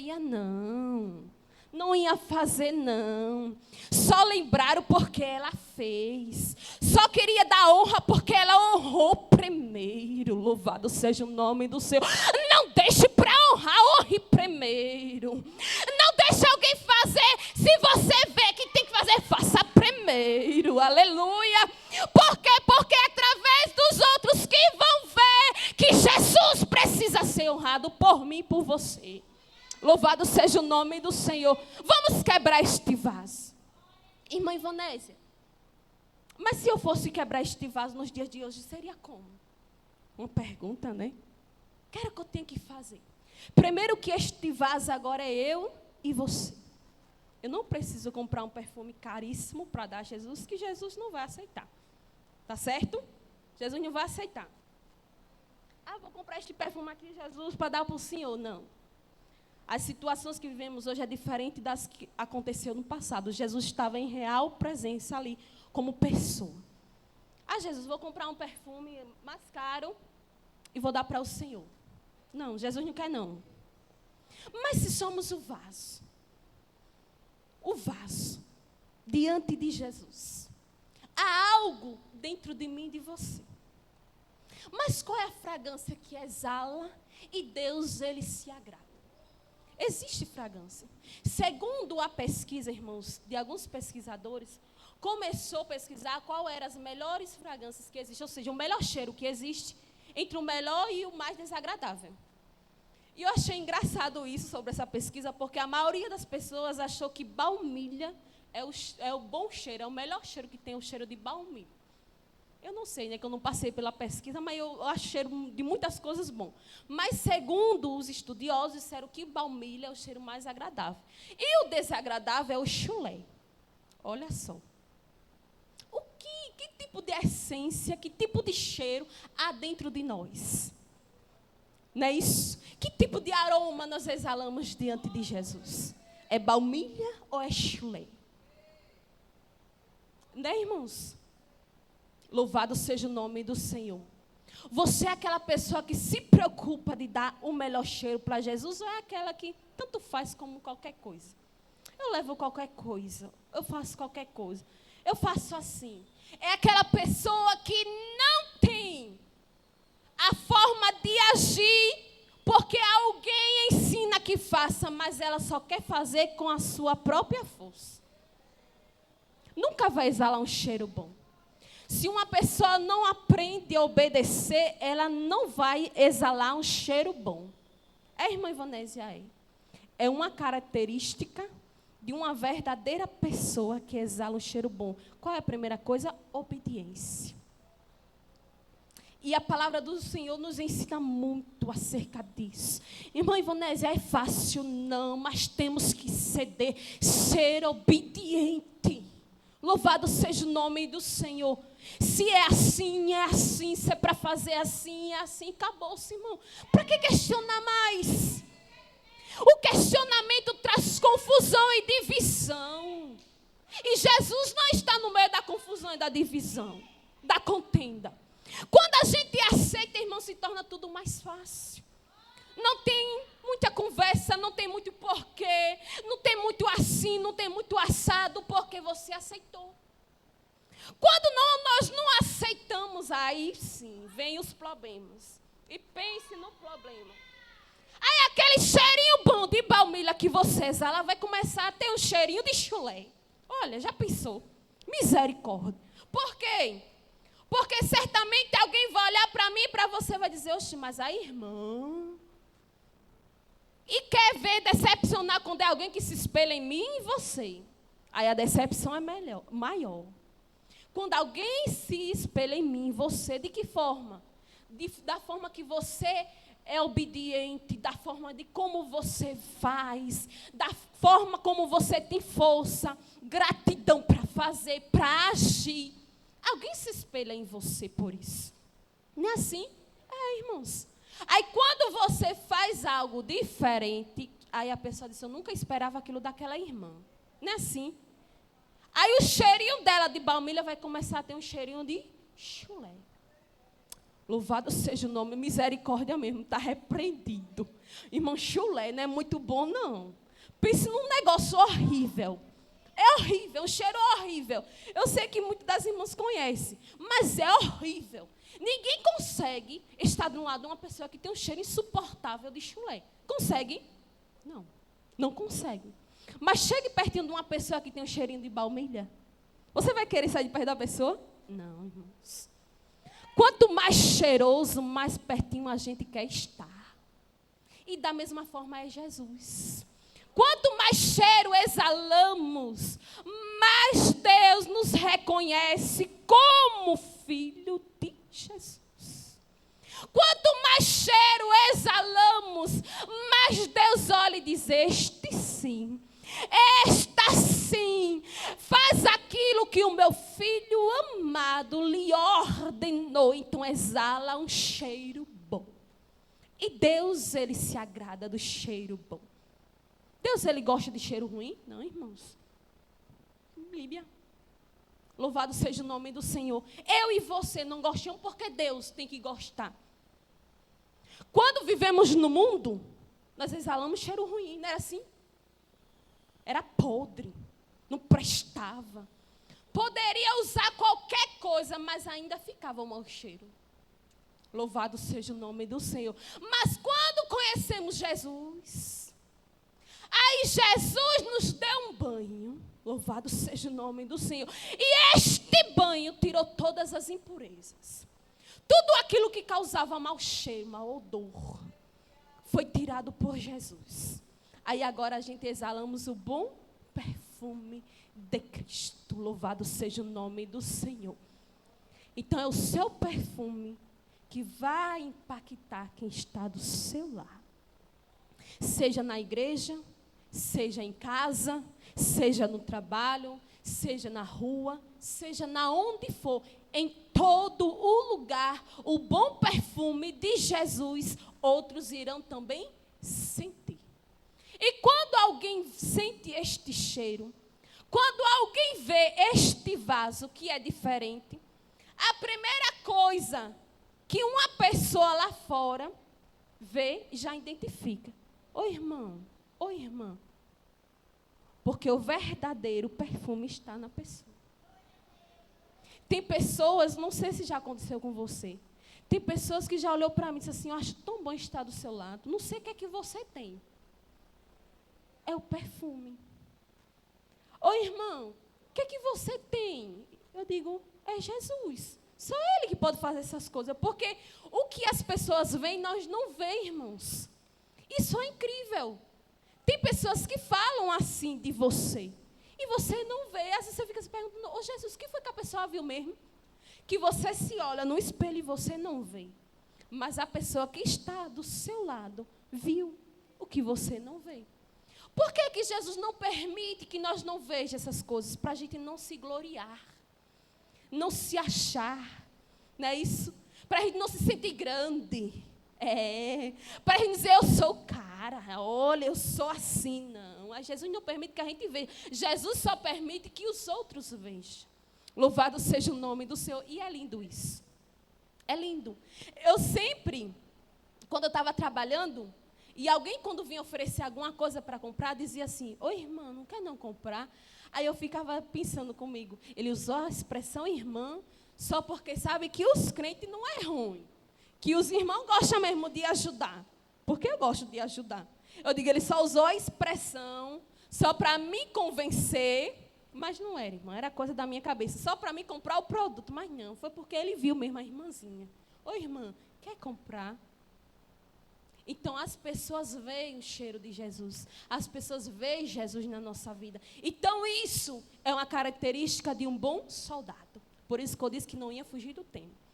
Não ia fazer, não. Só lembraram porque ela fez. Só queria dar honra porque ela honrou primeiro. Louvado seja o nome do Senhor. Não deixe para honrar, honre primeiro. Não deixe alguém fazer. Se você vê que tem que fazer, faça primeiro. Aleluia. Por quê? Porque é através dos outros que vão ver que Jesus precisa ser honrado por mim e por você. Louvado seja o nome do Senhor. Vamos quebrar este vaso. Irmã Ivonésia, mas se eu fosse quebrar este vaso nos dias de hoje, seria como? Uma pergunta, né? O que era que eu tenho que fazer? Primeiro que este vaso agora é eu e você. Eu não preciso comprar um perfume caríssimo para dar a Jesus, que Jesus não vai aceitar. Tá certo? Jesus não vai aceitar. Vou comprar este perfume aqui, Jesus, para dar para o Senhor. Não. As situações que vivemos hoje é diferente das que aconteceu no passado. Jesus estava em real presença ali, como pessoa. Jesus, vou comprar um perfume mais caro e vou dar para o Senhor. Não, Jesus não quer não. Mas se somos o vaso diante de Jesus, há algo dentro de mim e de você. Mas qual é a fragrância que exala e Deus, ele se agrada? Existe fragrância. Segundo a pesquisa, irmãos, de alguns pesquisadores, começou a pesquisar qual eram as melhores fragrâncias que existem, ou seja, o melhor cheiro que existe entre o melhor e o mais desagradável. E eu achei engraçado isso sobre essa pesquisa, porque a maioria das pessoas achou que baunilha é o bom cheiro, é o melhor cheiro que tem, o cheiro de baunilha. Eu não sei, né, que eu não passei pela pesquisa, mas eu acho cheiro de muitas coisas bom. Mas, segundo os estudiosos, disseram que baunilha é o cheiro mais agradável. E o desagradável é o chulé. Olha só. Que tipo de essência, que tipo de cheiro há dentro de nós? Não é isso? Que tipo de aroma nós exalamos diante de Jesus? É baunilha ou é chulé? Né, irmãos? Louvado seja o nome do Senhor. Você é aquela pessoa que se preocupa de dar o melhor cheiro para Jesus ou é aquela que tanto faz como qualquer coisa? Eu levo qualquer coisa, eu faço qualquer coisa, eu faço assim. É aquela pessoa que não tem a forma de agir porque alguém ensina que faça, mas ela só quer fazer com a sua própria força. Nunca vai exalar um cheiro bom. Se uma pessoa não aprende a obedecer, ela não vai exalar um cheiro bom. Irmã Ivonésia aí. É uma característica de uma verdadeira pessoa que exala um cheiro bom. Qual é a primeira coisa? Obediência. E a palavra do Senhor nos ensina muito acerca disso. Irmã Ivonésia, é fácil? Não, mas temos que ceder, ser obediente. Louvado seja o nome do Senhor. Se é assim, é assim. Se é para fazer assim, é assim. Acabou-se, irmão. Para que questionar mais? O questionamento traz confusão e divisão. E Jesus não está no meio da confusão e da divisão, da contenda. Quando a gente aceita, irmão, se torna tudo mais fácil. Não tem muita conversa, não tem muito porquê, não tem muito assim, não tem muito assado, porque você aceitou. Quando nós não aceitamos, aí sim, vem os problemas. E pense no problema. Aí aquele cheirinho bom de baunilha que você exala vai começar a ter um cheirinho de chulé. Olha, já pensou? Misericórdia. Por quê? Porque certamente alguém vai olhar para mim e para você vai dizer, oxe, mas a irmã... E quer ver decepcionar quando é alguém que se espelha em mim e em você. Aí a decepção é maior. Quando alguém se espelha em mim, em você, de que forma? Da forma que você é obediente, da forma de como você faz, da forma como você tem força, gratidão para fazer, para agir. Alguém se espelha em você por isso. Não é assim? É, irmãos. Aí quando você faz algo diferente, aí a pessoa diz, eu nunca esperava aquilo daquela irmã. Não é assim? Aí o cheirinho dela de baunilha vai começar a ter um cheirinho de chulé. Louvado seja o nome, misericórdia mesmo, está repreendido. Irmão, chulé não é muito bom, não. Pense num negócio horrível. É horrível, um cheiro horrível. Eu sei que muitas das irmãs conhecem, mas é horrível. Ninguém consegue estar do lado de uma pessoa que tem um cheiro insuportável de chulé. Consegue? Não, não consegue. Mas chegue pertinho de uma pessoa que tem um cheirinho de baunilha. Você vai querer sair de perto da pessoa? Não, irmãos. Quanto mais cheiroso, mais pertinho a gente quer estar. E da mesma forma é Jesus. Quanto mais cheiro exalamos, mais Deus nos reconhece como filho de Jesus. Quanto mais cheiro exalamos, mais Deus olha e diz, este sim, esta sim, faz aquilo que o meu filho amado lhe ordenou. Então exala um cheiro bom. E Deus, ele se agrada do cheiro bom. Deus, ele gosta de cheiro ruim? Não, irmãos. Líbia. Louvado seja o nome do Senhor. Eu e você não gostamos porque Deus tem que gostar. Quando vivemos no mundo, nós exalamos cheiro ruim, não era assim? Era podre, não prestava. Poderia usar qualquer coisa, mas ainda ficava um mau cheiro. Louvado seja o nome do Senhor. Mas quando conhecemos Jesus, aí Jesus nos deu um banho. Louvado seja o nome do Senhor. E este banho tirou todas as impurezas. Tudo aquilo que causava mau cheiro, mau odor, foi tirado por Jesus. Aí agora a gente exalamos o bom perfume de Cristo. Louvado seja o nome do Senhor. Então é o seu perfume que vai impactar quem está do seu lado. Seja na igreja, seja em casa, seja no trabalho, seja na rua, seja na onde for, em todo o lugar, o bom perfume de Jesus, outros irão também sentir. E quando alguém sente este cheiro, quando alguém vê este vaso que é diferente, a primeira coisa que uma pessoa lá fora vê, já identifica. Ô irmão, ô irmã. Porque o verdadeiro perfume está na pessoa. Tem pessoas, não sei se já aconteceu com você, tem pessoas que já olhou para mim e disse assim, eu acho tão bom estar do seu lado, não sei o que é que você tem. É o perfume. Ô irmão, o que é que você tem? Eu digo, é Jesus. Só Ele que pode fazer essas coisas, porque o que as pessoas veem, nós não vemos, irmãos. Isso é incrível. Tem pessoas que falam assim de você. E você não vê. Às vezes você fica se perguntando, ô Jesus, o que foi que a pessoa viu mesmo? Que você se olha no espelho e você não vê. Mas a pessoa que está do seu lado viu o que você não vê. Por que que Jesus não permite que nós não vejamos essas coisas? Para a gente não se gloriar. Não se achar. Não é isso? Para a gente não se sentir grande. Para a gente dizer, eu sou o cara, olha, eu sou assim, não. Mas Jesus não permite que a gente veja. Jesus só permite que os outros vejam. Louvado seja o nome do Senhor. E é lindo isso. É lindo. Eu sempre, quando eu estava trabalhando, e alguém quando vinha oferecer alguma coisa para comprar, dizia assim, ô irmã, não quer não comprar? Aí eu ficava pensando comigo, ele usou a expressão irmã, só porque sabe que os crentes não é ruim. Que os irmãos gostam mesmo de ajudar. Porque eu gosto de ajudar. Eu digo, ele só usou a expressão só para me convencer, mas não era, irmã, era coisa da minha cabeça. Só para me comprar o produto, mas não, foi porque ele viu mesmo a irmãzinha. Ô irmã, quer comprar? Então as pessoas veem o cheiro de Jesus. As pessoas veem Jesus na nossa vida. Então isso é uma característica de um bom soldado. Por isso que eu disse que não ia fugir do tema.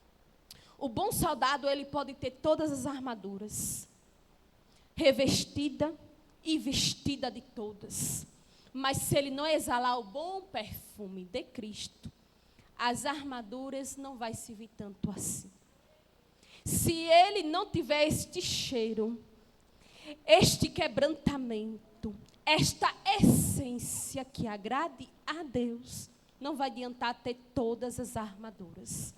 O bom soldado, ele pode ter todas as armaduras, revestida e vestida de todas. Mas se ele não exalar o bom perfume de Cristo, as armaduras não vai servir tanto assim. Se ele não tiver este cheiro, este quebrantamento, esta essência que agrade a Deus, não vai adiantar ter todas as armaduras.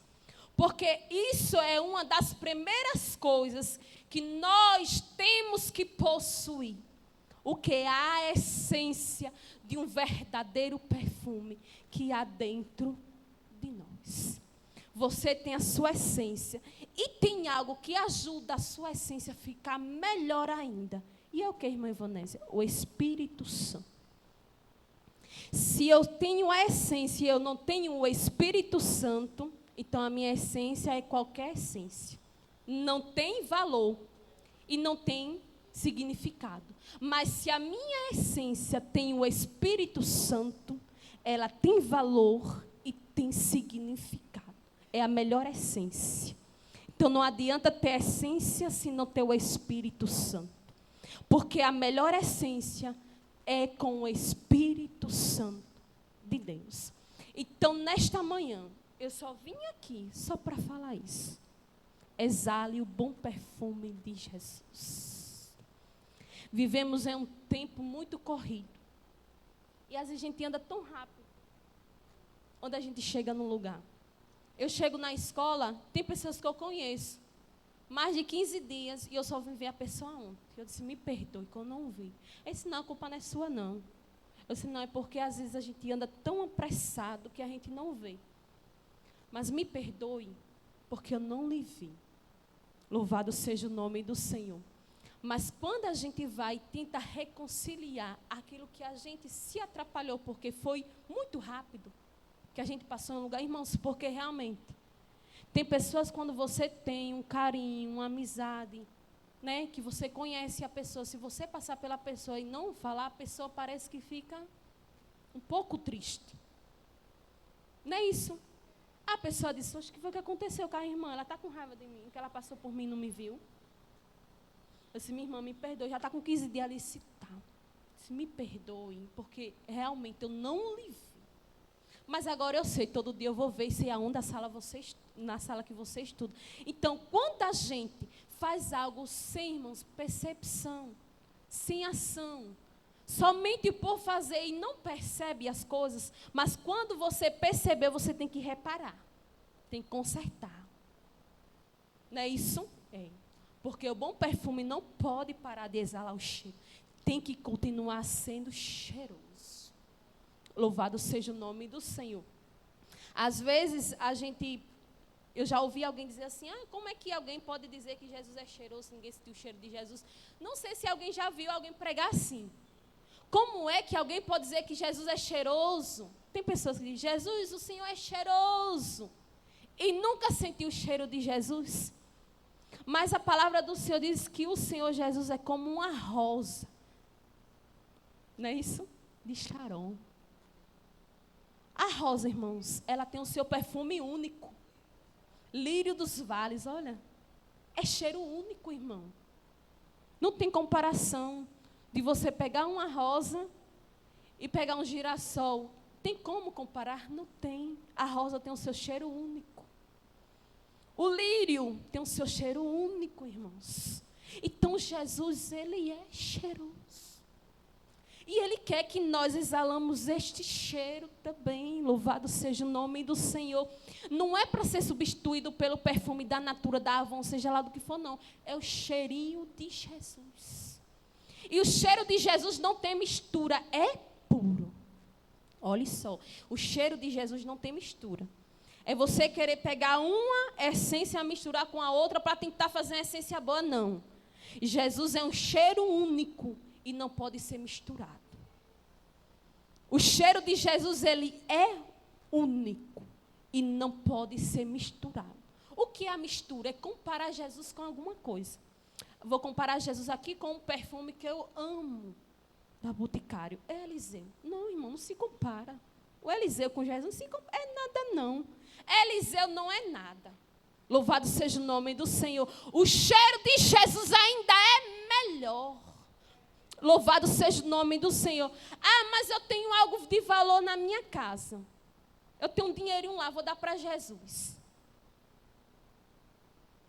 Porque isso é uma das primeiras coisas que nós temos que possuir. O que é a essência de um verdadeiro perfume que há dentro de nós. Você tem a sua essência e tem algo que ajuda a sua essência a ficar melhor ainda. E é o que, irmã Ivanésia? O Espírito Santo. Se eu tenho a essência e eu não tenho o Espírito Santo, então a minha essência é qualquer essência. Não tem valor e não tem significado. Mas se a minha essência tem o Espírito Santo, ela tem valor e tem significado. É a melhor essência. Então não adianta ter essência se não ter o Espírito Santo. Porque a melhor essência é com o Espírito Santo de Deus. Então nesta manhã, eu só vim aqui só para falar isso. Exale o bom perfume de Jesus. Vivemos em um tempo muito corrido. E às vezes a gente anda tão rápido. Onde a gente chega num lugar. Eu chego na escola, tem pessoas que eu conheço. Mais de 15 dias e eu só vim ver a pessoa ontem. Eu disse, me perdoe que eu não vi. Eu disse, não, a culpa não é sua não. Eu disse, não, é porque às vezes a gente anda tão apressado que a gente não vê. Mas me perdoe, porque eu não lhe vi. Louvado seja o nome do Senhor. Mas quando a gente vai e tenta reconciliar aquilo que a gente se atrapalhou, porque foi muito rápido, que a gente passou em um lugar, irmãos, porque realmente, tem pessoas quando você tem um carinho, uma amizade, né, que você conhece a pessoa, se você passar pela pessoa e não falar, a pessoa parece que fica um pouco triste. Não é isso? A pessoa disse, acho que foi o que aconteceu com a irmã, ela está com raiva de mim, que ela passou por mim e não me viu. Eu disse, minha irmã, me perdoe, já está com 15 dias ali, disse, tá. Disse, me perdoe, porque realmente eu não lhe vi. Mas agora eu sei, todo dia eu vou ver e sei aonde na sala que você estuda. Então, quando a gente faz algo sem, irmãos, percepção, sem ação, somente por fazer e não percebe as coisas, mas quando você perceber, você tem que reparar, tem que consertar. Não é isso? É. Porque o bom perfume não pode parar de exalar o cheiro, tem que continuar sendo cheiroso. Louvado seja o nome do Senhor. Às vezes, eu já ouvi alguém dizer assim, como é que alguém pode dizer que Jesus é cheiroso se ninguém sentiu o cheiro de Jesus? Não sei se alguém já viu alguém pregar assim. Como é que alguém pode dizer que Jesus é cheiroso? Tem pessoas que dizem, Jesus, o Senhor é cheiroso. E nunca sentiu o cheiro de Jesus. Mas a palavra do Senhor diz que o Senhor Jesus é como uma rosa. Não é isso? De Sharon. A rosa, irmãos, ela tem o seu perfume único. Lírio dos vales, olha. É cheiro único, irmão. Não tem comparação de você pegar uma rosa e pegar um girassol. Tem como comparar? Não tem. A rosa tem o seu cheiro único. O lírio tem o seu cheiro único, irmãos. Então, Jesus, ele é cheiroso. E Ele quer que nós exalamos este cheiro também. Louvado seja o nome do Senhor. Não é para ser substituído pelo perfume da Natura, da Avon, seja lá do que for, não. É o cheirinho de Jesus. E o cheiro de Jesus não tem mistura, é puro. Olha só, o cheiro de Jesus não tem mistura. É você querer pegar uma essência e misturar com a outra para tentar fazer uma essência boa, não. Jesus é um cheiro único e não pode ser misturado. O cheiro de Jesus, ele é único e não pode ser misturado. O que é a mistura? É comparar Jesus com alguma coisa. Vou comparar Jesus aqui com um perfume que eu amo, da Boticário. É Eliseu. Não, irmão, não se compara. O Eliseu com Jesus não se compara. É nada, não. Eliseu não é nada. Louvado seja o nome do Senhor. O cheiro de Jesus ainda é melhor. Louvado seja o nome do Senhor. Mas eu tenho algo de valor na minha casa. Eu tenho um dinheirinho lá, vou dar para Jesus.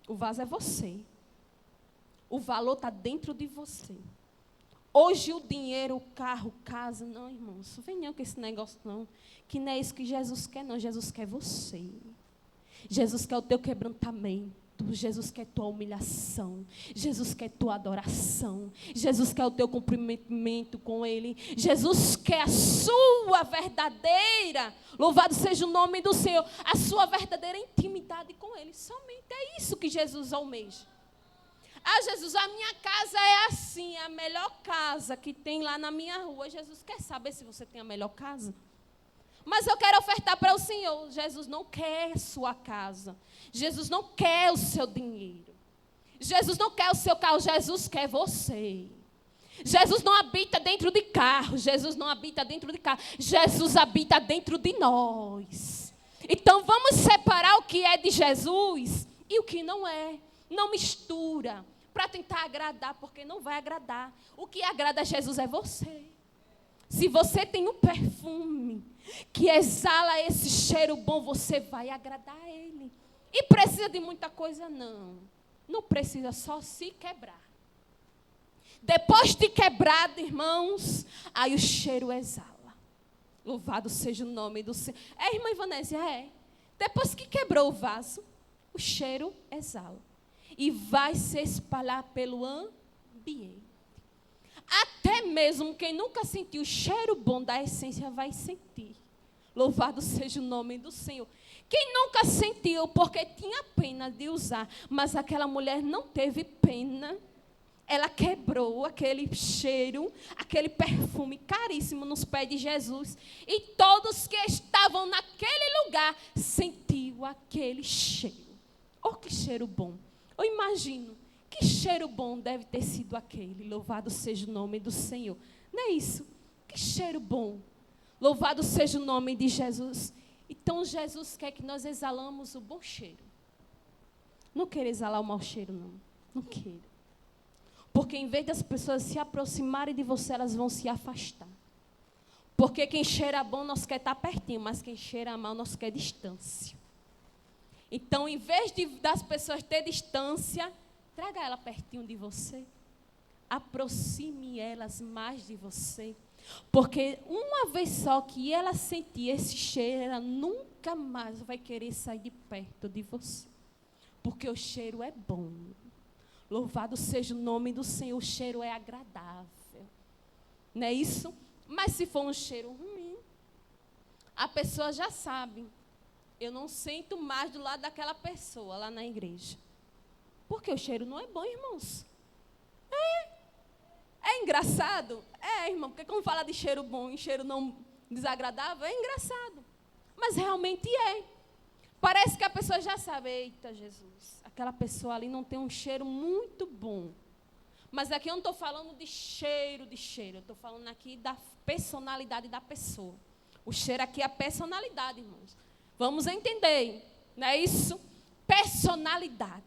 O vaso é você. O valor está dentro de você. Hoje o dinheiro, o carro, casa, não, irmãos, não vem não com esse negócio não, que não é isso que Jesus quer não, Jesus quer você. Jesus quer o teu quebrantamento, Jesus quer tua humilhação, Jesus quer tua adoração, Jesus quer o teu comprometimento com Ele, Jesus quer a sua verdadeira, louvado seja o nome do Senhor, a sua verdadeira intimidade com Ele, somente é isso que Jesus almeja. Ah, Jesus, a minha casa é assim, é a melhor casa que tem lá na minha rua. Jesus quer saber se você tem a melhor casa? Mas eu quero ofertar para o Senhor. Jesus não quer sua casa. Jesus não quer o seu dinheiro. Jesus não quer o seu carro. Jesus quer você. Jesus não habita dentro de carro. Jesus não habita dentro de carro. Jesus habita dentro de nós. Então vamos separar o que é de Jesus e o que não é. Não mistura para tentar agradar, porque não vai agradar. O que agrada a Jesus é você. Se você tem um perfume que exala esse cheiro bom, você vai agradar a Ele. E precisa de muita coisa? Não. Não precisa, só se quebrar. Depois de quebrado, irmãos, aí o cheiro exala. Louvado seja o nome do Senhor. É, irmã Ivanésia, é. Depois que quebrou o vaso, o cheiro exala. E vai se espalhar pelo ambiente. Até mesmo quem nunca sentiu o cheiro bom da essência vai sentir. Louvado seja o nome do Senhor. Quem nunca sentiu porque tinha pena de usar, mas aquela mulher não teve pena. Ela quebrou aquele cheiro, aquele perfume caríssimo nos pés de Jesus. E todos que estavam naquele lugar sentiu aquele cheiro. Oh, que cheiro bom. Eu imagino, que cheiro bom deve ter sido aquele. Louvado seja o nome do Senhor. Não é isso? Que cheiro bom. Louvado seja o nome de Jesus. Então, Jesus quer que nós exalamos o bom cheiro. Não quero exalar o mau cheiro, não. Não quero. Porque em vez das pessoas se aproximarem de você, elas vão se afastar. Porque quem cheira bom, nós quer estar pertinho, mas quem cheira mal, nós quer distância. Então, em vez das pessoas ter distância, traga ela pertinho de você. Aproxime elas mais de você. Porque uma vez só que ela sentir esse cheiro, ela nunca mais vai querer sair de perto de você. Porque o cheiro é bom. Louvado seja o nome do Senhor, o cheiro é agradável. Não é isso? Mas se for um cheiro ruim, a pessoa já sabe. Eu não sento mais do lado daquela pessoa lá na igreja. Porque o cheiro não é bom, irmãos. É engraçado? É, irmão, porque quando fala de cheiro bom e cheiro não desagradável, é engraçado. Mas realmente é. Parece que a pessoa já sabe, eita Jesus, aquela pessoa ali não tem um cheiro muito bom. Mas aqui eu não estou falando de cheiro, eu estou falando aqui da personalidade da pessoa. O cheiro aqui é a personalidade, irmãos. Vamos entender, não é isso? Personalidade.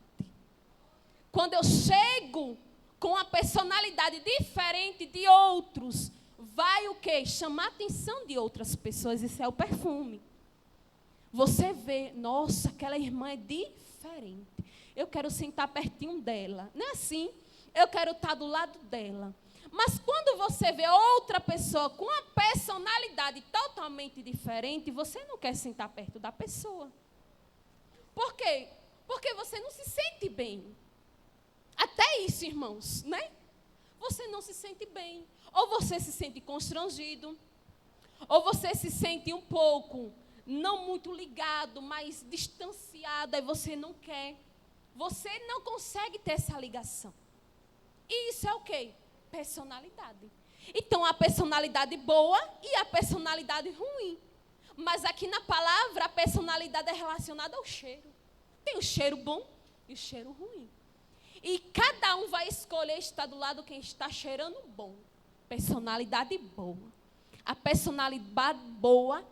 Quando eu chego com a personalidade diferente de outros, vai o quê? Chamar a atenção de outras pessoas, isso é o perfume. Você vê, nossa, aquela irmã é diferente. Eu quero sentar pertinho dela. Não é assim? Eu quero estar do lado dela. Mas quando você vê outra pessoa com uma personalidade totalmente diferente, você não quer sentar perto da pessoa. Por quê? Porque você não se sente bem. Até isso, irmãos, né? Você não se sente bem. Ou você se sente constrangido, ou você se sente um pouco, não muito ligado, mas distanciado, aí você não quer. Você não consegue ter essa ligação. E isso é o quê? Personalidade. Então, a personalidade boa e a personalidade ruim. Mas aqui na palavra, a personalidade é relacionada ao cheiro. Tem o cheiro bom e o cheiro ruim. E cada um vai escolher estar do lado quem está cheirando bom. Personalidade boa. A personalidade boa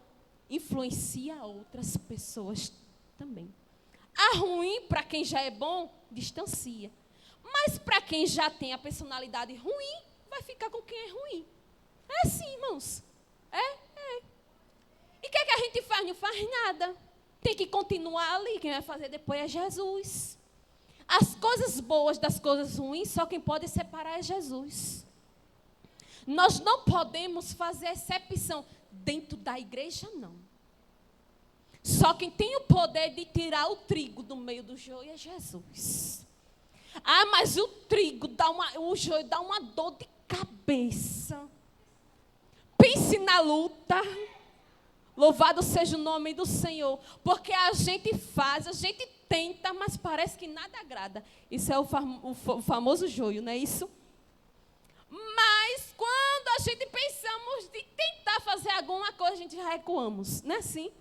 influencia outras pessoas também. A ruim, para quem já é bom, distancia. Mas para quem já tem a personalidade ruim, vai ficar com quem é ruim. É assim, irmãos. É. E o que a gente faz? Não faz nada. Tem que continuar ali. Quem vai fazer depois é Jesus. As coisas boas das coisas ruins, só quem pode separar é Jesus. Nós não podemos fazer exceção dentro da igreja, não. Só quem tem o poder de tirar o trigo do meio do joio é Jesus. Ah, mas o joio dá uma dor de cabeça. Pense na luta. Louvado seja o nome do Senhor. Porque a gente faz, a gente tenta, mas parece que nada agrada. Isso é o famoso joio, não é isso? Mas quando a gente pensamos de tentar fazer alguma coisa, a gente recuamos. Não é assim?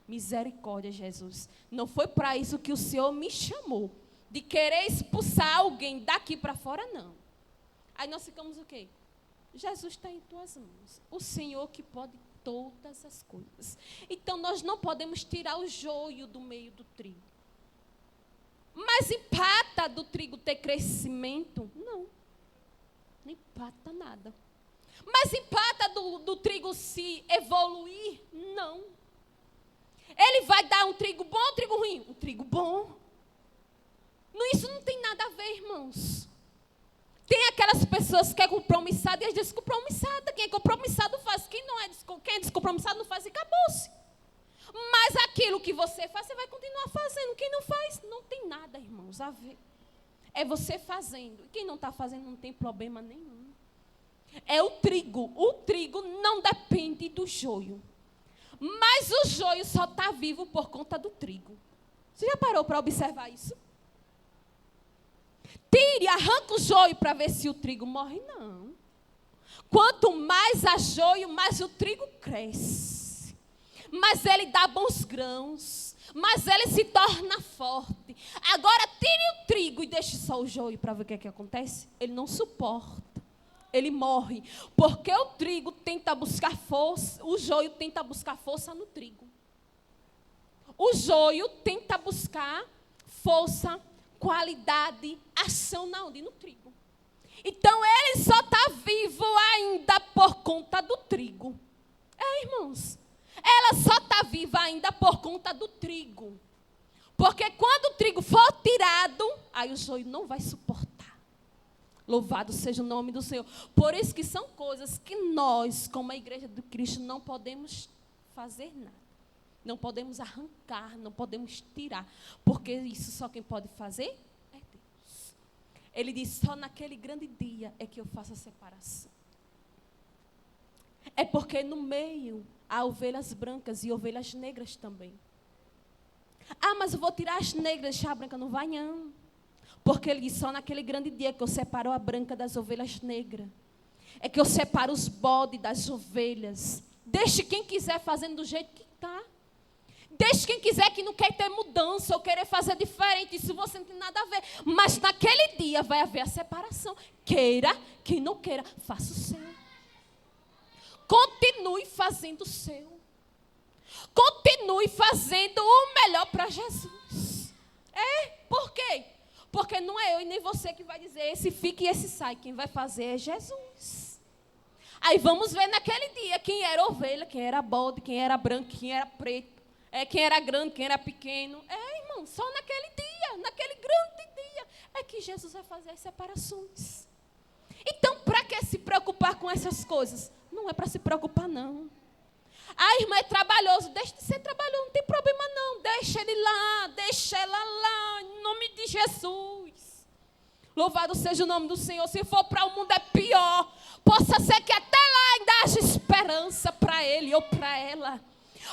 Misericórdia, Jesus. Não foi para isso que o Senhor me chamou. De querer expulsar alguém daqui para fora, não. Aí nós ficamos o quê? Jesus está em tuas mãos. O Senhor que pode todas as coisas. Então nós não podemos tirar o joio do meio do trigo. Mas empata do trigo ter crescimento? Não. Não empata nada. Mas empata do trigo se evoluir? Não. Ele vai dar um trigo bom ou um trigo ruim? Um trigo bom. Isso não tem nada a ver, irmãos. Tem aquelas pessoas que é compromissada e as descompromissada. Quem é compromissado faz. Quem é descompromissado não faz e acabou-se. Mas aquilo que você faz, você vai continuar fazendo. Quem não faz, não tem nada, irmãos, a ver. É você fazendo. E quem não está fazendo não tem problema nenhum. É o trigo. O trigo não depende do joio. Mas o joio só está vivo por conta do trigo. Você já parou para observar isso? Tire, arranca o joio para ver se o trigo morre. Não. Quanto mais há joio, mais o trigo cresce. Mas ele dá bons grãos. Mas ele se torna forte. Agora tire o trigo e deixe só o joio para ver o que é que acontece. Ele não suporta. Ele morre. Porque o trigo tenta buscar força. O joio tenta buscar força no trigo. O joio tenta buscar força, qualidade, ação na onde? No trigo. Então ele só está vivo ainda por conta do trigo. Irmãos. Ela só está viva ainda por conta do trigo. Porque quando o trigo for tirado, aí o joio não vai suportar. Louvado seja o nome do Senhor. Por isso que são coisas que nós, como a igreja de Cristo, não podemos fazer nada. Não podemos arrancar, não podemos tirar. Porque isso só quem pode fazer é Deus. Ele diz, só naquele grande dia é que eu faço a separação. É porque no meio há ovelhas brancas e ovelhas negras também. Ah, mas eu vou tirar as negras e deixar a branca. Não vai não. Porque ele diz, só naquele grande dia que eu separo a branca das ovelhas negras. É que eu separo os bodes das ovelhas. Deixe quem quiser fazendo do jeito que está. Deixe quem quiser que não quer ter mudança ou querer fazer diferente. Isso você não tem nada a ver. Mas naquele dia vai haver a separação. Queira, quem não queira, faça o seu. Continue fazendo o seu. Continue fazendo o melhor para Jesus. Por quê? Porque não é eu e nem você que vai dizer esse fica e esse sai. Quem vai fazer é Jesus. Aí vamos ver naquele dia quem era ovelha, quem era bode, quem era branco, quem era preto. Quem era grande, quem era pequeno. Irmão, só naquele dia, naquele grande dia, é que Jesus vai fazer as separações. Então, para que se preocupar com essas coisas? Não é para se preocupar, não. Irmã, é trabalhoso. Deixa de ser trabalhoso, não tem problema, não. Deixa ele lá, deixa ela lá, em nome de Jesus. Louvado seja o nome do Senhor. Se for para o mundo é pior. Possa ser que até lá ainda haja esperança para ele ou para ela.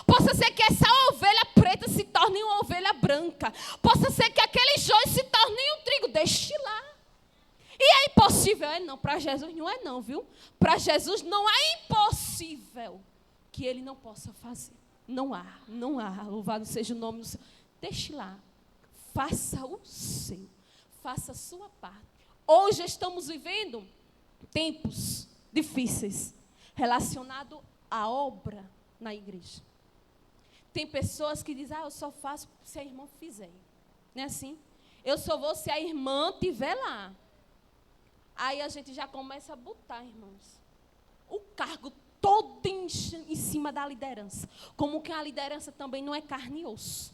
Possa ser que essa ovelha preta se torne uma ovelha branca. Possa ser que aquele joio se torne um trigo. Deixe lá. E é impossível? Não, para Jesus não é não, viu? Para Jesus não é impossível que ele não possa fazer. Não há. Louvado seja o nome do Senhor. Deixe lá. Faça o seu. Faça a sua parte. Hoje estamos vivendo tempos difíceis relacionados à obra na igreja. Tem pessoas que dizem, eu só faço se a irmã fizer. Não é assim? Eu só vou se a irmã estiver lá. Aí a gente já começa a botar, irmãos, o cargo todo em cima da liderança. Como que a liderança também não é carne e osso.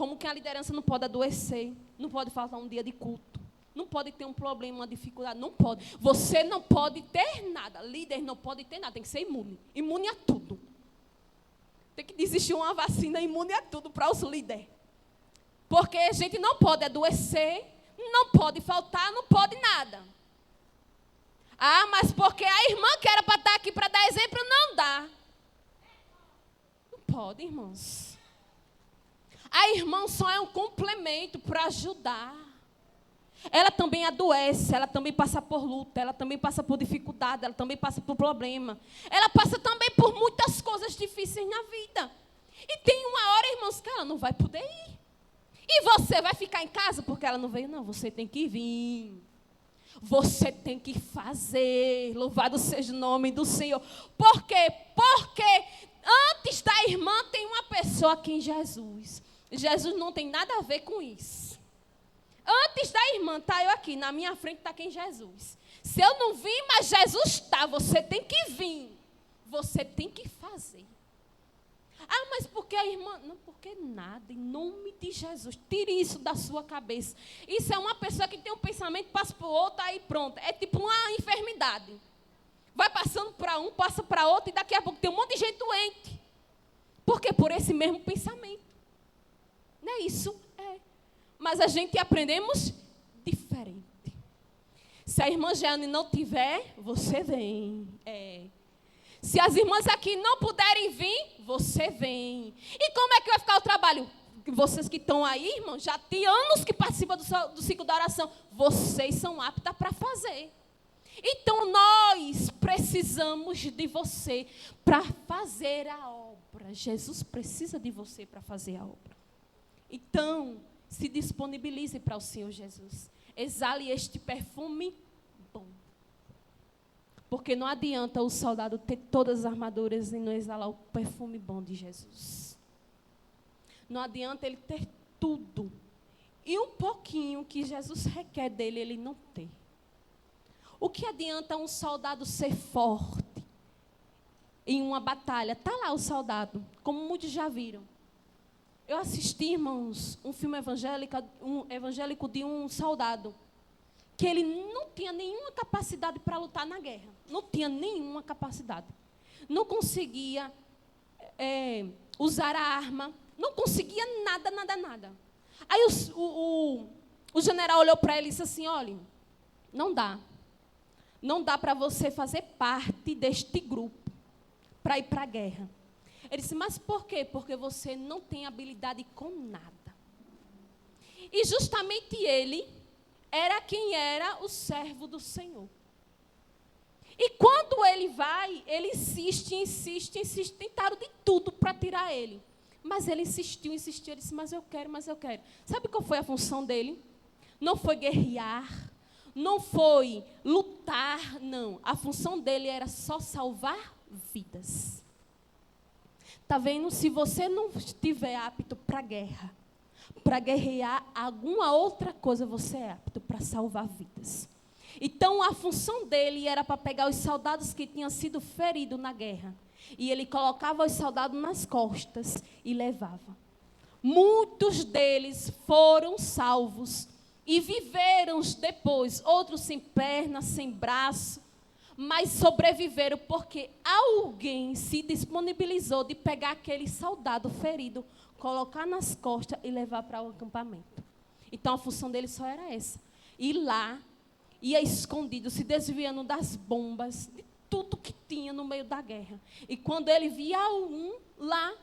Como que a liderança não pode adoecer, não pode faltar um dia de culto, não pode ter um problema, uma dificuldade, não pode. Você não pode ter nada, líder não pode ter nada, tem que ser imune, imune a tudo. Tem que existir uma vacina imune a tudo para os líderes. Porque a gente não pode adoecer, não pode faltar, não pode nada. Ah, mas porque a irmã que era para estar aqui para dar exemplo, não dá. Não pode, irmãos. A irmã só é um complemento para ajudar. Ela também adoece, ela também passa por luta, ela também passa por dificuldade, ela também passa por problema. Ela passa também por muitas coisas difíceis na vida. E tem uma hora, irmãos, que ela não vai poder ir. E você vai ficar em casa porque ela não veio? Não, você tem que vir. Você tem que fazer. Louvado seja o nome do Senhor. Por quê? Porque antes da irmã tem uma pessoa aqui em Jesus. Jesus não tem nada a ver com isso. Antes da irmã, está eu aqui, na minha frente está quem? Jesus. Se eu não vim, mas Jesus está, você tem que vir. Você tem que fazer. Ah, mas por que a irmã? Não, porque nada, em nome de Jesus. Tire isso da sua cabeça. Isso é uma pessoa que tem um pensamento, passa para o outro, aí pronto. É tipo uma enfermidade. Vai passando para um, passa para outro, e daqui a pouco tem um monte de gente doente. Por quê? Por esse mesmo pensamento. Não é isso? É. Mas a gente aprendemos diferente. Se a irmã Jeane não tiver, você vem. É. Se as irmãs aqui não puderem vir, você vem. E como é que vai ficar o trabalho? Vocês que estão aí, irmão, já tem anos que participam do ciclo da oração. Vocês são aptas para fazer. Então, nós precisamos de você para fazer a obra. Jesus precisa de você para fazer a obra. Então, se disponibilize para o Senhor Jesus. Exale este perfume bom. Porque não adianta o soldado ter todas as armaduras e não exalar o perfume bom de Jesus. Não adianta ele ter tudo. E um pouquinho que Jesus requer dele, ele não ter. O que adianta um soldado ser forte em uma batalha? Está lá o soldado, como muitos já viram. Eu assisti, irmãos, um filme evangélico de um soldado, que ele não tinha nenhuma capacidade para lutar na guerra. Não tinha nenhuma capacidade. Não conseguia usar a arma. Não conseguia nada, nada, nada. Aí o general olhou para ele e disse assim, olha, não dá. Não dá para você fazer parte deste grupo para ir para a guerra. Ele disse, mas por quê? Porque você não tem habilidade com nada. E justamente ele era quem era o servo do Senhor. E quando ele vai, ele insiste. Tentaram de tudo para tirar ele. Mas ele insistiu. Ele disse, mas eu quero. Sabe qual foi a função dele? Não foi guerrear, não foi lutar, não. A função dele era só salvar vidas. Está vendo? Se você não estiver apto para a guerra, para guerrear alguma outra coisa, você é apto para salvar vidas. Então, a função dele era para pegar os soldados que tinham sido feridos na guerra. E ele colocava os soldados nas costas e levava. Muitos deles foram salvos e viveram depois, outros sem perna, sem braço, mas sobreviveram porque alguém se disponibilizou de pegar aquele soldado ferido, colocar nas costas e levar para o acampamento. Então, a função dele só era essa. Ir lá, ia escondido, se desviando das bombas, de tudo que tinha no meio da guerra. E quando ele via um lá,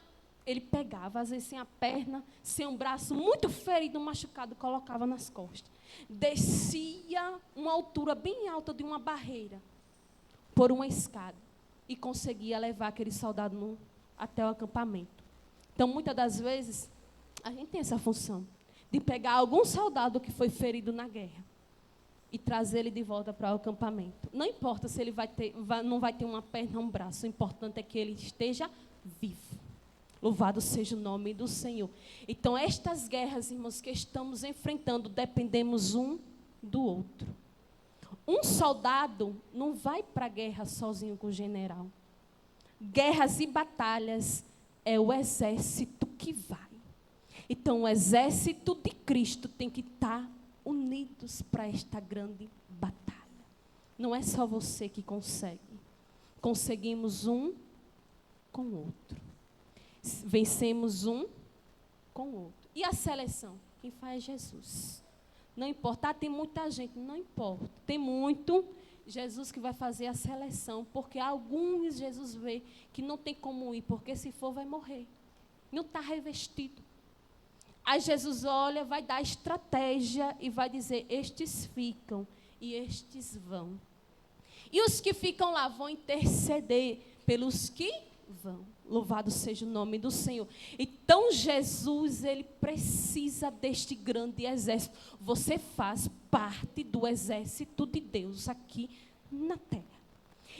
ele pegava, às vezes sem a perna, sem um braço, muito ferido, machucado, colocava nas costas. Descia uma altura bem alta de uma barreira, por uma escada, e conseguia levar aquele soldado até o acampamento. Então, muitas das vezes, a gente tem essa função de pegar algum soldado que foi ferido na guerra e trazer ele de volta para o acampamento. Não importa se ele não vai ter uma perna ou um braço, o importante é que ele esteja vivo. Louvado seja o nome do Senhor. Então, estas guerras, irmãos, que estamos enfrentando, dependemos um do outro. Um soldado não vai para a guerra sozinho com o general. Guerras e batalhas é o exército que vai. Então, o exército de Cristo tem que estar unidos para esta grande batalha. Não é só você que consegue. Conseguimos um com o outro. Vencemos um com o outro. E a seleção? Quem faz é Jesus. Não importa, tem muita gente, não importa. Tem muito, Jesus que vai fazer a seleção, porque alguns Jesus vê que não tem como ir, porque se for vai morrer. Não está revestido. Aí Jesus olha, vai dar estratégia e vai dizer, estes ficam e estes vão. E os que ficam lá vão interceder pelos que vão. Louvado seja o nome do Senhor. Então Jesus, ele precisa deste grande exército. Você faz parte do exército de Deus aqui na terra.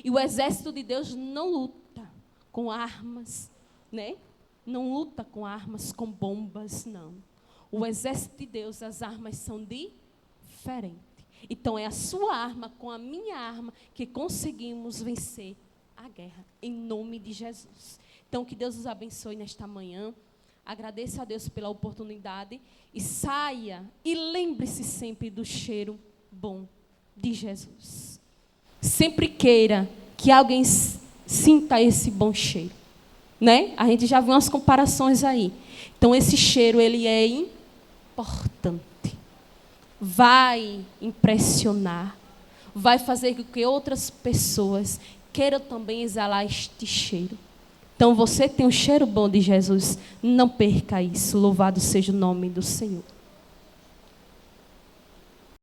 E o exército de Deus não luta com armas, né? Não luta com armas, com bombas, não. O exército de Deus, as armas são diferentes. Então é a sua arma com a minha arma que conseguimos vencer a guerra, em nome de Jesus. Então, que Deus os abençoe nesta manhã. Agradeço a Deus pela oportunidade. E saia e lembre-se sempre do cheiro bom de Jesus. Sempre queira que alguém sinta esse bom cheiro. Né? A gente já viu umas comparações aí. Então, esse cheiro, ele é importante. Vai impressionar. Vai fazer com que outras pessoas queiram também exalar este cheiro. Então, você tem um cheiro bom de Jesus, não perca isso. Louvado seja o nome do Senhor.